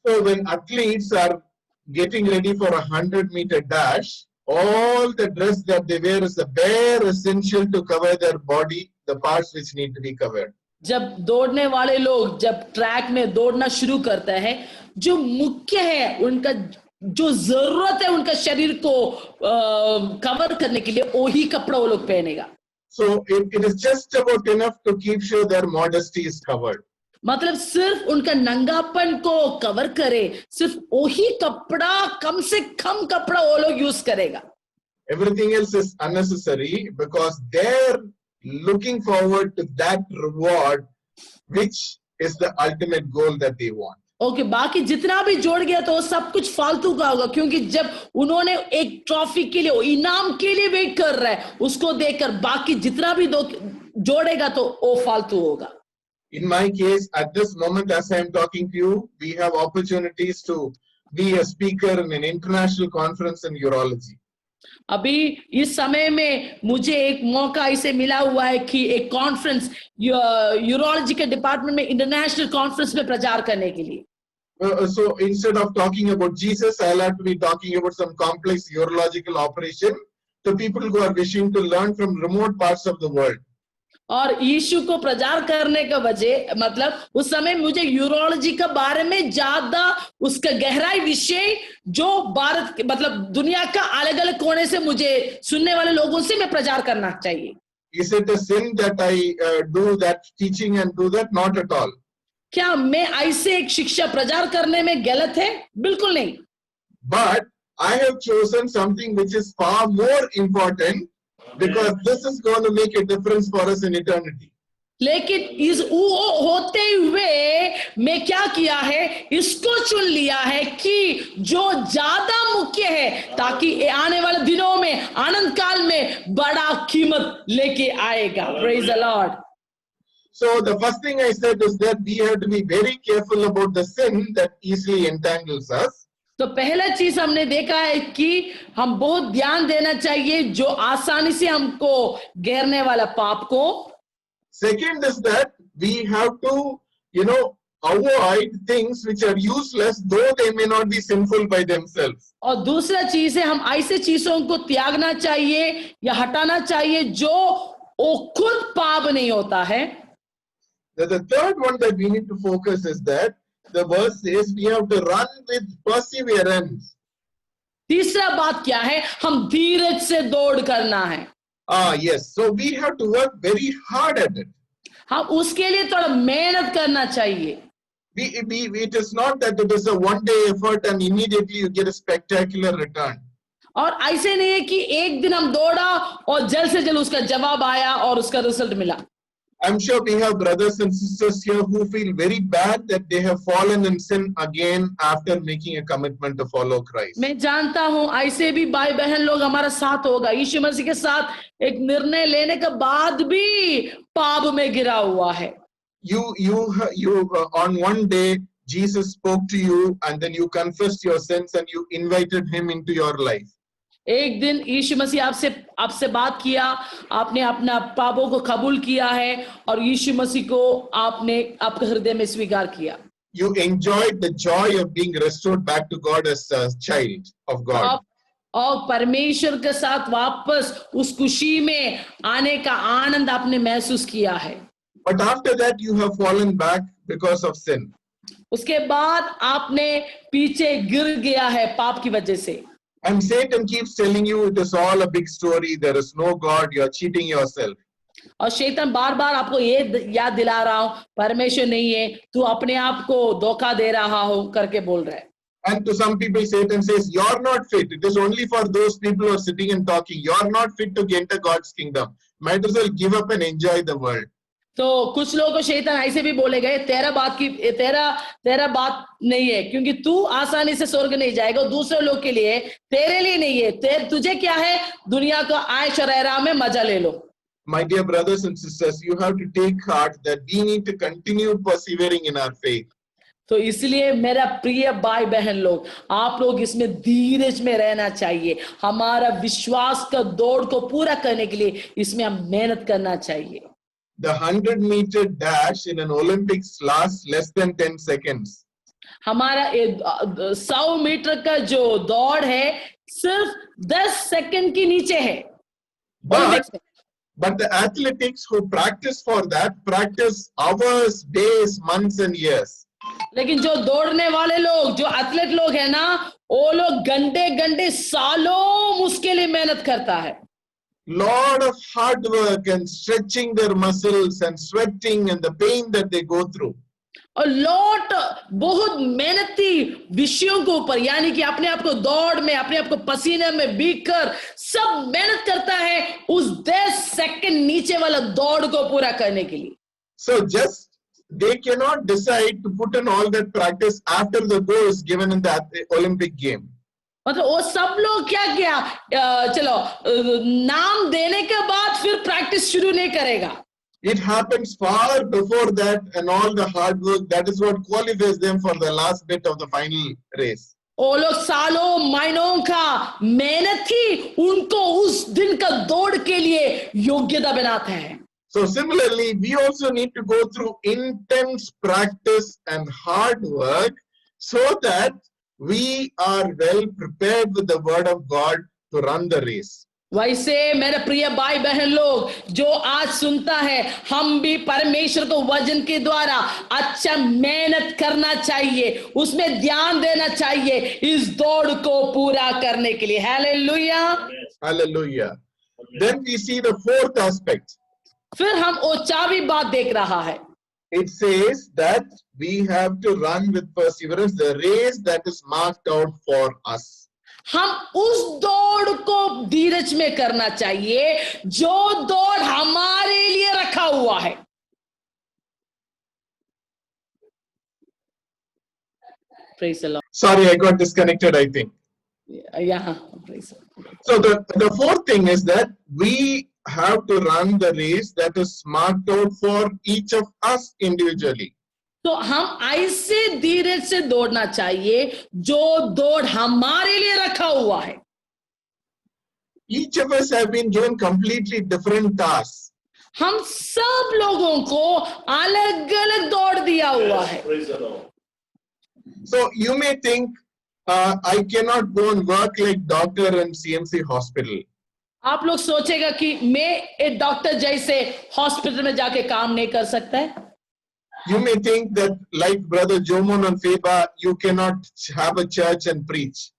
So when athletes are getting ready for a 100-meter dash, all the dress that they wear is the bare essential to cover their body, the parts which need to be covered. जब दौड़ने वाले लोग जब track में दौड़ना शुरू करते हैं, जो मुख्य है उनका जो जरूरत है उनका शरीर को कवर करने के लिए वही कपड़ा वो लोग पहनेगा. So it is just about enough to keep sure their modesty is covered. मतलब सिर्फ उनका नंगापन को कवर करे, सिर्फ वही कपड़ा, कम से कम कपड़ा वो लोग यूज करेगा. Everything else is unnecessary because they're looking forward to that reward, which is the ultimate goal that they want. Okay, बाकी जितना भी जोड़ गया तो सब कुछ फालतू का होगा, क्योंकि जब उन्होंने एक ट्रॉफी के लिए, इनाम के लिए वेट कर रहा है, उसको देखकर बाकी जितना भी जोड़ेगा तो वो फालतू होगा. In my case, at this moment, as I am talking to you, we have opportunities to be a speaker in an international conference in urology. अभी इस समय में मुझे एक मौका इसे मिला हुआ है कि एक कॉन्फ्रेंस यूरोलॉजी के डिपार्टमेंट में इंटरनेशनल कॉन्फ्रेंस में प्रचार करने के लिए. So instead of talking about Jesus, I'll have to be talking about some complex urological operation to people who are wishing to learn from remote parts of the world. और यीशु को प्रचार करने का वजह मतलब उस समय मुझे यूरोलॉजी के बारे में ज्यादा उसका गहराई विषय जो भारत मतलब दुनिया का अलग अलग कोने से मुझे सुनने वाले लोगों से मैं प्रचार करना चाहिए. Is it a sin that I do that teaching and do that? Not at all. क्या मैं ऐसे एक शिक्षा प्रचार करने में गलत है? बिल्कुल नहीं. But I have chosen something which is far more important, because this is going to make a difference for us in eternity. लेकिन इस वो होते हुए मैं क्या किया है, इसको चुन लिया है कि जो ज्यादा मुख्य है, ताकि आने वाले दिनों में आनंद काल में बड़ा कीमत लेके आएगा. Praise the Lord. So the first thing I said is that we have to be very careful about the sin that easily entangles us. तो पहला चीज हमने देखा है कि हम बहुत ध्यान देना चाहिए जो आसानी से हमको घेरने वाला पाप को. Second is that we have to, avoid things which are useless, though they may not be sinful by themselves. और दूसरा चीज है हम ऐसे चीजों को त्यागना चाहिए या हटाना चाहिए जो वो खुद पाप नहीं होता है. The third one that we need to focus is that the verse says we have to run with perseverance. तीसरा बात क्या है, हम धीरज से दौड़ करना है. Yes. So we have to work very hard at it. हम उसके लिए थोड़ा मेहनत करना चाहिए. It is not that it is a one-day effort and immediately you get a spectacular return. और ऐसे नहीं है कि एक दिन हम दौड़ा और जल्द से जल्द उसका जवाब आया और उसका रिजल्ट मिला. I'm sure we have brothers and sisters here who feel very bad that they have fallen in sin again after making a commitment to follow Christ. मैं जानता हूं ऐसे भी भाई बहन लोग हमारा साथ होगा, यीशु मसीह के साथ एक निर्णय लेने के बाद भी पाप में गिरा हुआ है. You on one day Jesus spoke to you and then you confessed your sins and you invited him into your life. एक दिन यीशु मसीह आपसे बात किया, आपने अपना पापों को कबूल किया है और यीशु मसीह को आपने आपके हृदय में स्वीकार किया. You enjoyed the joy of being restored back to God as a child of God. और परमेश्वर के साथ वापस उस खुशी में आने का आनंद आपने महसूस किया है. But after that you have fallen back because of sin. उसके बाद आपने पीछे गिर गया है पाप की वजह से, And Satan keeps telling you it is all a big story, there is no God, you are cheating yourself. और शैतान बार बार आपको ये याद दिला रहा हूं परमेश्वर नहीं है, तू अपने आप को धोखा दे रहा हो करके बोल रहा है। And to some people, Satan says, you're not fit. It is only for those people who are sitting and talking. You're not fit to enter God's kingdom. Might as well give up and enjoy the world. तो कुछ लोगों को शैतान ऐसे भी बोलेगा, तेरा बात नहीं है, क्योंकि तू आसानी से स्वर्ग नहीं जाएगा, दूसरे लोग के लिए, तेरे लिए नहीं है, तुझे क्या है, दुनिया को आयश और आराम में मजा ले लो। My dear brothers and sisters, you have to take heart that we need to continue persevering in our faith. तो इसलिए मेरा प्रिय भाई बहन लोग, आप लोग इसमें धीरज में रहना चाहिए। हमारा विश्वास का दौड़ को पूरा करने के लिए इसमें हम मेहनत करना चाहिए। The 100-meter dash in an Olympics lasts less than 10 seconds. हमारा 100 मीटर का जो दौड़ है सिर्फ 10 सेकंड के नीचे है। But the athletics who practice for that practice hours, days, months and years. लेकिन जो दौड़ने वाले लोग, जो एथलीट लोग हैं ना, वो लोग घंटे सालों उसके लिए मेहनत करता है। Lot of hard work and stretching their muscles and sweating and the pain that they go through. और बहुत मेहनती विषयों के ऊपर, यानी कि अपने आप को दौड़ में, अपने आप को पसीने में भीग कर सब मेहनत करता है उस 10 सेकंड नीचे वाला दौड़ को पूरा करने के लिए। So just they cannot decide to put in all that practice after the go is given in the Olympic game. मतलब वो सब लोग क्या चलो नाम देने के बाद फिर प्रैक्टिस शुरू नहीं करेगा। It happens far before that, and all the hard work, that is what qualifies them for the last bit of the final race. वो लोग सालों महीनों का मेहनत ही उनको उस दिन का दौड़ के लिए योग्यता बनाता है। So similarly, we also need to go through intense practice and hard work so that we are well prepared with the word of God to run the race. वैसे मेरे प्रिय भाई बहन लोग जो आज सुनता है, हम भी परमेश्वर को वचन के द्वारा अच्छा मेहनत करना चाहिए, उसमें ध्यान देना चाहिए इस दौड़ को पूरा करने के लिए। Hallelujah, Hallelujah. Then we see the fourth aspect. फिर हम वो चाबी बात देख रहा है। It says that we have to run with perseverance the race that is marked out for us. हम उस दौड़ को धीरज में करना चाहिए जो दौड़ हमारे लिए रखा हुआ है। Praise the Lord. Sorry, I got disconnected, I think. Yeah, praise the Lord. So the fourth thing is that we have to run the race that is marked out for each of us individually. तो हम ऐसे धीरज से दौड़ना चाहिए जो दौड़ हमारे लिए रखा हुआ है। Each of us have been given completely different tasks. हम सब लोगों को अलग अलग दौड़ दिया हुआ है। So you may think, I cannot go and work like doctor in CMC hospital. आप लोग सोचेगा कि मैं एक डॉक्टर जैसे हॉस्पिटल में जाके काम नहीं कर सकता है। You may think that like Brother Jomon and Feba, you cannot have a church and preach.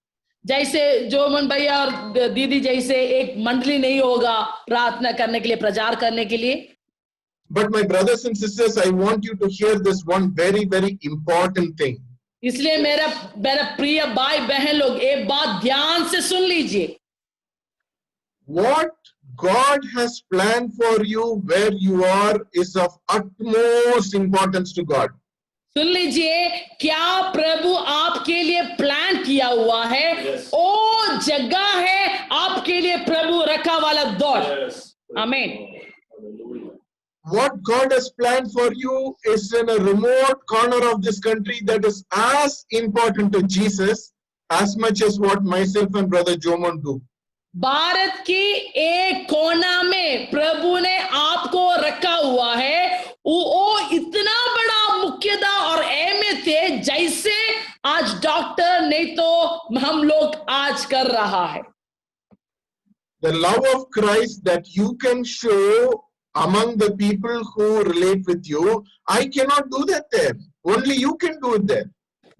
जैसे जोमन भैया और दीदी जैसे एक मंडली नहीं होगा प्रार्थना करने के लिए, प्रचार करने के लिए। But my brothers and sisters, I want you to hear this one very, very important thing. इसलिए मेरा प्रिय भाई बहन लोग एक बात ध्यान से सुन लीजिए। What God has planned for you where you are is of utmost importance to God. सुन लीजिए, क्या प्रभु आपके लिए प्लान किया हुआ है, वो जगह है आपके लिए प्रभु रखा वाला दौड़। आमीन। What God has planned for you is in a remote corner of this country that is as important to Jesus as much as what myself and Brother Jomon do. Bharat की एक कोना में प्रभु ने आपको रखा हुआ है, वो इतना बड़ा मुख्यता और अहमियत है जैसे आज डॉक्टर नहीं तो हम लोग आज कर रहा है। The love of Christ that you can show among the people who relate with you. I cannot do that there. Only you can do it there.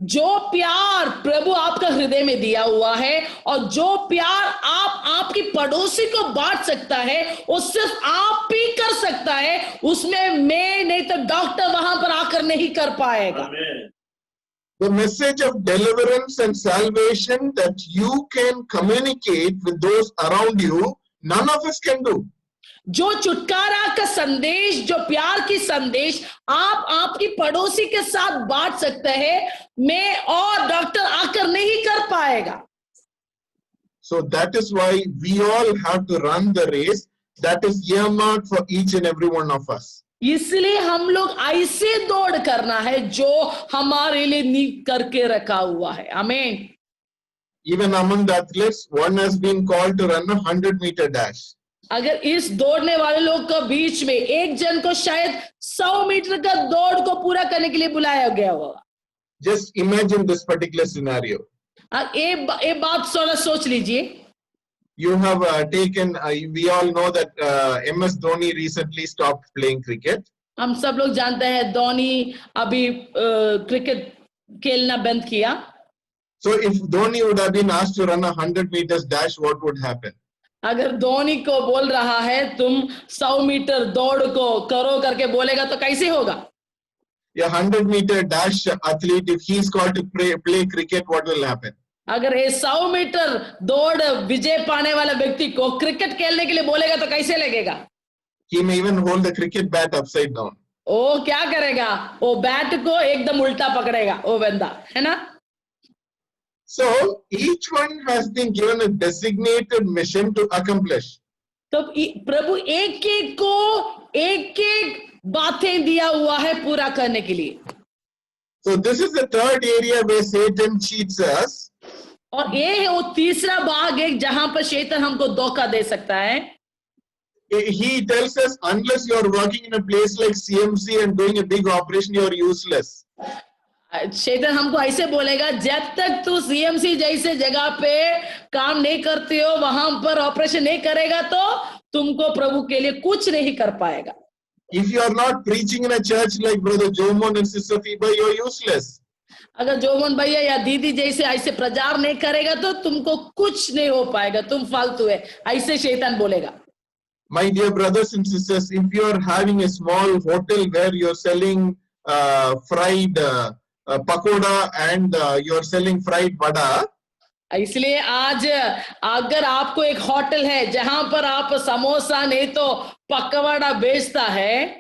जो प्यार प्रभु आपका हृदय में दिया हुआ है और जो प्यार आप आपकी पड़ोसी को बांट सकता है वो सिर्फ आप ही कर सकता है, उसमें मैं नहीं तो डॉक्टर वहां पर आकर नहीं कर पाएगा। The message of deliverance and salvation that you can communicate with those around you, none of us can do. जो छुटकारा का संदेश, जो प्यार की संदेश आप आपकी पड़ोसी के साथ बांट सकते हैं, मैं और डॉक्टर आकर नहीं कर पाएगा। So that is why we all have to run the race that is earmarked for each and every one of us. इसलिए हम लोग ऐसे दौड़ करना है जो हमारे लिए नीक करके रखा हुआ है। आमीन। Even among the athletes, one has been called to run a 100-meter dash. अगर इस दौड़ने वाले लोग के बीच में एक जन को शायद 100 मीटर का दौड़ को पूरा करने के लिए बुलाया गया होगा। Just imagine this particular scenario. ये बात थोड़ा सोच लीजिए। You have taken, we all know that MS Dhoni recently stopped playing cricket. हम सब लोग जानते हैं धोनी अभी क्रिकेट खेलना बंद किया। So if Dhoni would have been asked to run a 100 meters dash, what would happen? अगर धोनी को बोल रहा है तुम 100 मीटर दौड़ को करो करके बोलेगा तो कैसे होगा? A 100-meter dash athlete, if he is called to play cricket, what will happen? अगर ये 100 मीटर दौड़ विजय पाने वाला व्यक्ति को क्रिकेट खेलने के लिए बोलेगा तो कैसे लगेगा? He may even hold the cricket bat upside down. वो क्या करेगा? वो बैट को एकदम उल्टा पकड़ेगा वो बंदा, है ना? So each one has been given a designated mission to accomplish. तो प्रभु एक एक को एक एक बातें दिया हुआ है पूरा करने के लिए। So this is the third area where Satan cheats us. और ये है वो तीसरा भाग है जहां पर शैतान हमको धोखा दे सकता है। He tells us unless you are working in a place like CMC and doing a big operation, you are useless. शैतान हमको ऐसे बोलेगा जब तक तू सीएमसी जैसे जगह पे काम नहीं करते हो, वहां पर ऑपरेशन नहीं करेगा तो तुमको प्रभु के लिए कुछ नहीं कर पाएगा। If you are not preaching in a church like Brother Jomon and Sister Fiba, you are useless. अगर जोमन भैया या दीदी जैसे ऐसे प्रचार नहीं करेगा तो तुमको कुछ नहीं हो पाएगा, तुम फालतू है, ऐसे शैतान बोलेगा। My dear brothers and sisters, if you are having a small hotel where you are selling fried pakoda and you are selling fried vada, इसलिए आज अगर आपको एक होटल है जहां पर आप समोसा नहीं तो पकवाड़ा बेचता है,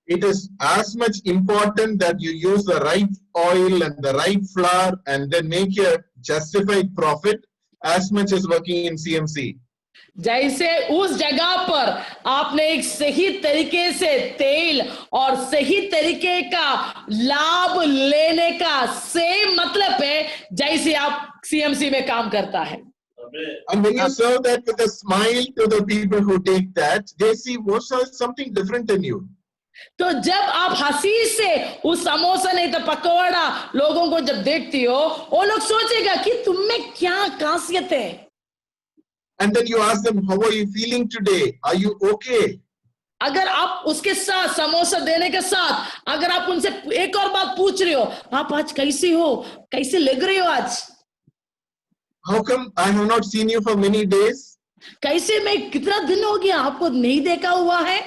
it is as much important that you use the right oil and the right flour and then make a justified profit as much as working in CMC. जैसे उस जगह पर आपने एक सही तरीके से तेल और सही तरीके का लाभ लेने का सेम मतलब है जैसे आप सीएमसी में काम करता है। And when you serve that with a smile to the people who take that, they see something different than you. तो जब आप हंसी से उस समोसा नहीं तो पकौड़ा लोगों को जब देखती हो, वो लोग सोचेगा कि तुम में क्या खासियत है। And then you ask them, how are you feeling today? Are you okay? अगर आप उसके साथ समोसा देने के साथ अगर आप उनसे एक और बात पूछ रहे हो, आप आज कैसे हो, कैसे लग रहे हो आज? How come I have not seen you for many days? कैसे मैं कितना दिन हो गया आपको नहीं देखा हुआ है?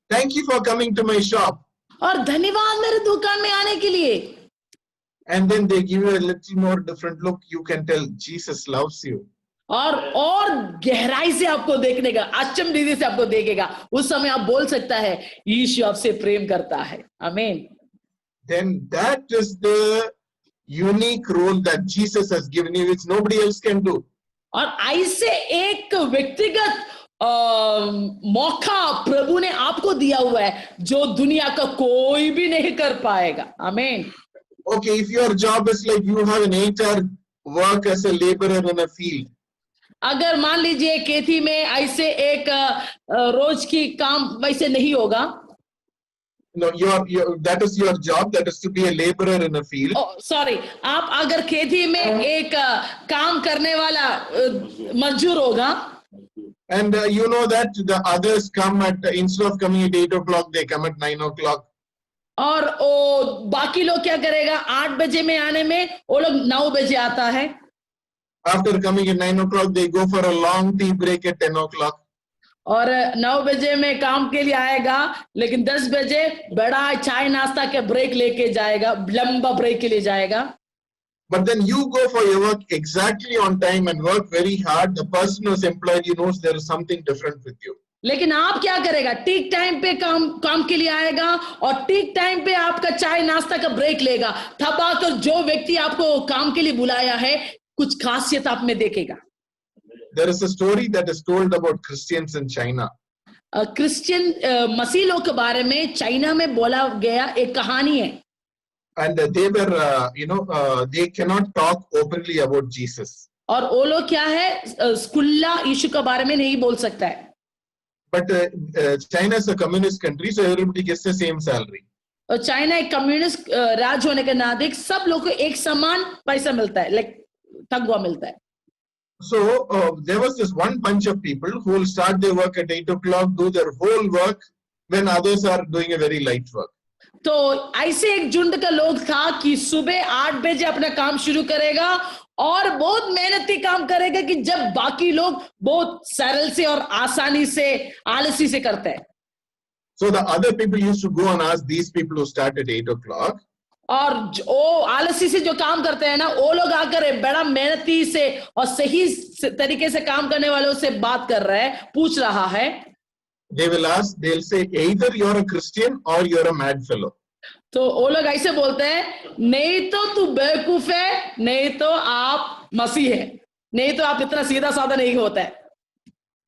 Thank you for coming to my shop. और धन्यवाद मेरे दुकान में आने के लिए। And then they give you a little more different look. You can tell Jesus loves you. और गहराई से आपको देखने का, अचंभे से आपको देखेगा, उस समय आप बोल सकता है यीशु आपसे प्रेम करता है। आमीन। Then that is the unique role that Jesus has given you, which nobody else can do. और ऐसे एक व्यक्तिगत मौका प्रभु ने आपको दिया हुआ है जो दुनिया का कोई भी नहीं कर पाएगा। आमीन। Okay, if your job is like you have an 8-hour work as a laborer in a field. अगर मान लीजिए खेती में ऐसे एक रोज की काम वैसे नहीं होगा। No, that is your job. That is to be a laborer in a field. Oh, sorry, आप अगर खेती में एक काम करने वाला मजदूर होगा। And you know that the others come at, instead of coming at 8 o'clock, they come at 9 o'clock. और ओ बाकी लोग क्या करेगा, 8 बजे में आने में वो लोग 9 बजे आता है. After coming at 9 o'clock, they go for a long tea break at 10 o'clock. और 9 बजे में काम के लिए आएगा, लेकिन 10 बजे बड़ा चाय नाश्ता के ब्रेक लेके जाएगा, लंबा ब्रेक के लिए जाएगा. But then you go for your work exactly on time and work very hard. The person who's employed you knows there is something different with you. लेकिन आप क्या करेगा, ठीक टाइम पे काम के लिए आएगा और ठीक टाइम पे आपका चाय नाश्ता का ब्रेक लेगा. तब आकर जो व्यक्ति आपको काम के लिए बुलाया है कुछ खासियत आप में देखेगा. There is a story that is told about Christians in China. Christian मसीह लोग के बारे में चाइना में बोला गया एक कहानी है. And they were, they cannot talk openly about Jesus. और वो लोग क्या है, खुला यीशु के बारे में नहीं बोल सकता है. But China is a communist country, so everybody gets the same salary. और चाइना एक कम्युनिस्ट राज्य होने के नाते सब लोग को एक समान पैसा मिलता है, लाइक तनख्वाह मिलता है. So there was this one bunch of people who will start their work at 8 o'clock, do their whole work when others are doing a very light work. तो ऐसे एक झुंड का लोग था कि सुबह 8 बजे अपना काम शुरू करेगा और बहुत मेहनती काम करेगा कि जब बाकी लोग बहुत सरल से और आसानी से आलसी से करते हैं. So the other people used to go and ask these people who start at 8 o'clock. और वो आलसी से जो काम करते हैं ना, वो लोग आकर बड़ा मेहनती से और सही तरीके से काम करने वालों से बात कर रहे हैं, पूछ रहा है. They will ask, they'll say either you're a Christian or you're a mad fellow. तो वो लोग ऐसे बोलते हैं, नहीं तो तू बेवकूफ है, नहीं तो आप मसीह है, नहीं तो आप इतना सीधा साधा नहीं होता है.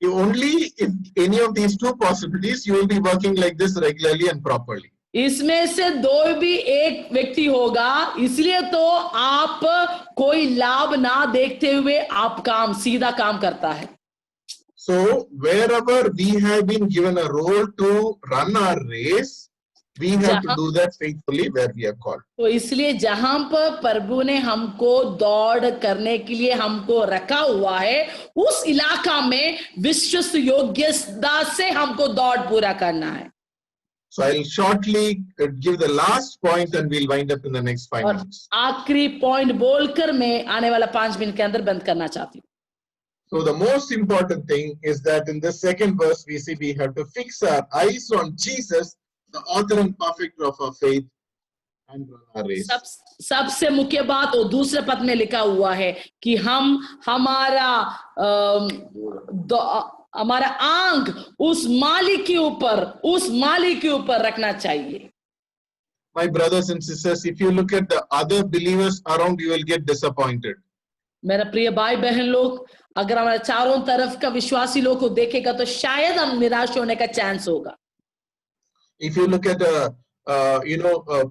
Only if any of these two possibilities, you will be working like this regularly and properly. इसमें से दो भी एक व्यक्ति होगा, इसलिए तो आप कोई लाभ ना देखते हुए आप काम सीधा काम करता है. So wherever we have been given a role to run our race, we have to do that faithfully where we are called. तो इसलिए जहां पर प्रभु ने हमको दौड़ करने के लिए हमको रखा हुआ है, उस इलाका में विश्वस्त योग्यता से हमको दौड़ पूरा करना है. So I'll shortly give the last point and we'll wind up in the next 5 minutes. आखिरी पॉइंट बोलकर मैं आने वाला 5 मिनट के अंदर बंद करना चाहती हूँ. So the most important thing is that in the second verse we see we have to fix our eyes on Jesus, the author and perfecter of our faith, and run our race. सबसे मुख्य बात वो दूसरे पद में लिखा हुआ है कि हम हमारा आंख उस मालिक के ऊपर रखना चाहिए. My brothers and sisters, if you look at the other believers around, you will get disappointed. मेरा प्रिय भाई बहन लोग, अगर हमारे चारों तरफ का विश्वासी लोग को देखेगा तो शायद हम निराश होने का चांस होगा. If you look at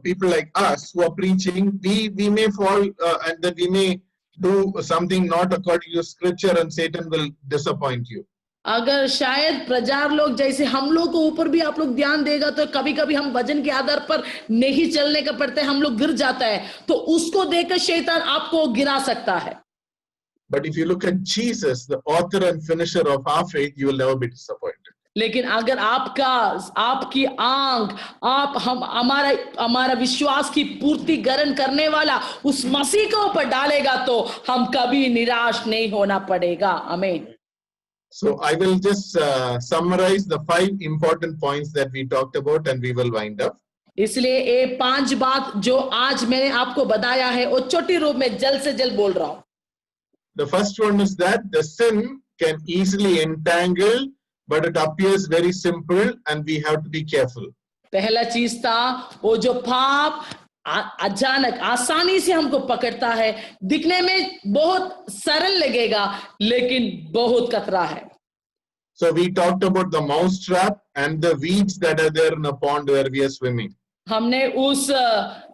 people like us who are preaching, we may fall and that we may do something not according to scripture and Satan will disappoint you. अगर शायद प्रचार लोग जैसे हम लोग को ऊपर भी आप लोग ध्यान देगा तो कभी कभी हम वजन के आधार पर नहीं चलने का पड़ता है, हम लोग गिर जाता है, तो उसको देखकर शैतान आपको गिरा सकता है. But if you look at Jesus, the author and finisher of our faith, you will never be disappointed. लेकिन अगर आपकी आंख हमारा विश्वास की पूर्तिकरण करने वाला उस मसीह के ऊपर डालेगा तो हम कभी निराश नहीं होना पड़ेगा. आमीन. So I will just summarize the 5 important points that we talked about and we will wind up. इसलिए ये 5 बात जो आज मैंने आपको बताया है वो छोटी रूप में जल्द से जल्द बोल रहा हूं. The first one is that the sin can easily entangle, but it appears very simple and we have to be careful. पहला चीज था वो जो पाप अचानक आसानी से हमको पकड़ता है, दिखने में बहुत सरल लगेगा लेकिन बहुत खतरा है. So we talked about the mouse trap and the weeds that are there in a pond where we are swimming. हमने उस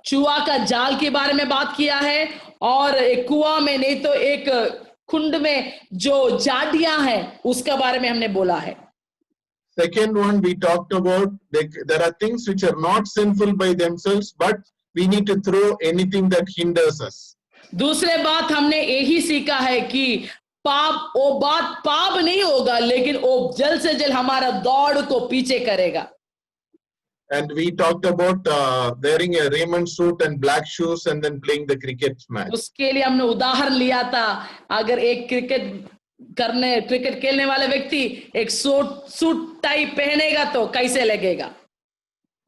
चूहा का जाल के बारे में बात किया है और एक कुआं में नहीं तो एक कुंड में जो झाड़ियां हैं उसके बारे में हमने बोला है. Second one, we talked about there are things which are not sinful by themselves, but we need to throw anything that hinders us. दूसरे बात हमने यही सीखा है कि वो बात पाप नहीं होगा, लेकिन वो जल्द से जल्द हमारा दौड़ को पीछे करेगा। And we talked about wearing a Raymond suit and black shoes and then playing the cricket match. उसके लिए हमने उदाहरण लिया था, अगर एक क्रिकेट खेलने वाला व्यक्ति एक सूट टाई पहनेगा तो कैसे लगेगा।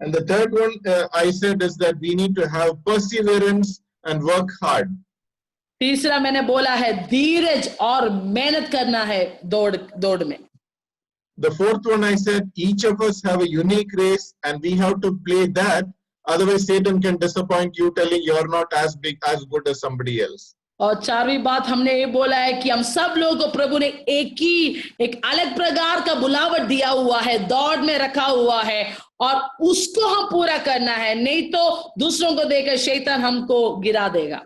And the third one I said is that we need to have perseverance and work hard. तीसरा मैंने बोला है धीरज और मेहनत करना है दौड़ में। The fourth one I said each of us have a unique race and we have to play that, otherwise Satan can disappoint you telling you're not as good as somebody else. और चारवीं बात हमने ये बोला है कि हम सब लोगों को प्रभु ने एक अलग प्रकार का बुलावट दिया हुआ है, दौड़ में रखा हुआ है और उसको हम पूरा करना है, नहीं तो दूसरों को देकर शैतान हमको गिरा देगा।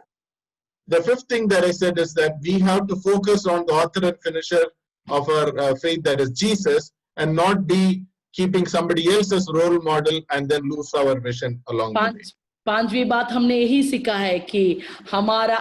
The fifth thing that I said is that we have to focus on the author and finisher of our faith, that is Jesus, and not be keeping somebody else's role model and then lose our vision along the way. पांचवी बात हमने यही सीखा है कि हमारा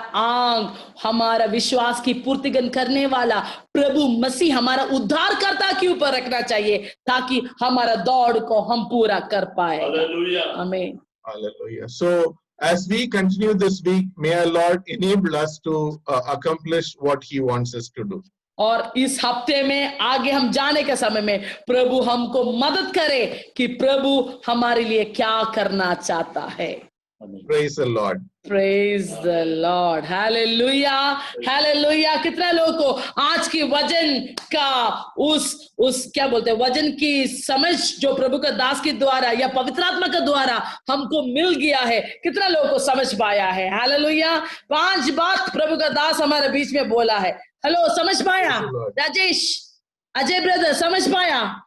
हमारा विश्वास की पूर्तिगन करने वाला प्रभु मसीह हमारा उद्धारकर्ता के ऊपर रखना चाहिए, ताकि हमारा दौड़ को हम पूरा कर पाए। आमीन। Hallelujah. So as we continue this week, may our Lord enable us to accomplish what He wants us to do. और इस हफ्ते में आगे हम जाने के समय में प्रभु हमको मदद करे कि प्रभु हमारे लिए क्या करना चाहता है। Praise the Lord. Praise the Lord. Hallelujah. Hallelujah. कितना लोगों को आज की वचन का उस क्या बोलते हैं वचन की समझ जो प्रभु का दास के द्वारा या पवित्र आत्मा के द्वारा हमको मिल गया है, कितना लोगों को समझ पाया है। हालेलुया। 5 बात प्रभु का दास हमारे बीच में बोला है। हेलो, समझ पाया? राजेश, अजय ब्रदर समझ पाया?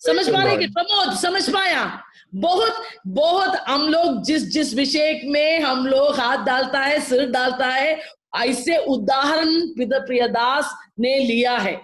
समझ पा रहे कि प्रमोद समझ पाया? बहुत हम लोग जिस विषय में हम लोग हाथ डालता है, सिर डालता है, ऐसे उदाहरण प्रियदास ने लिया है।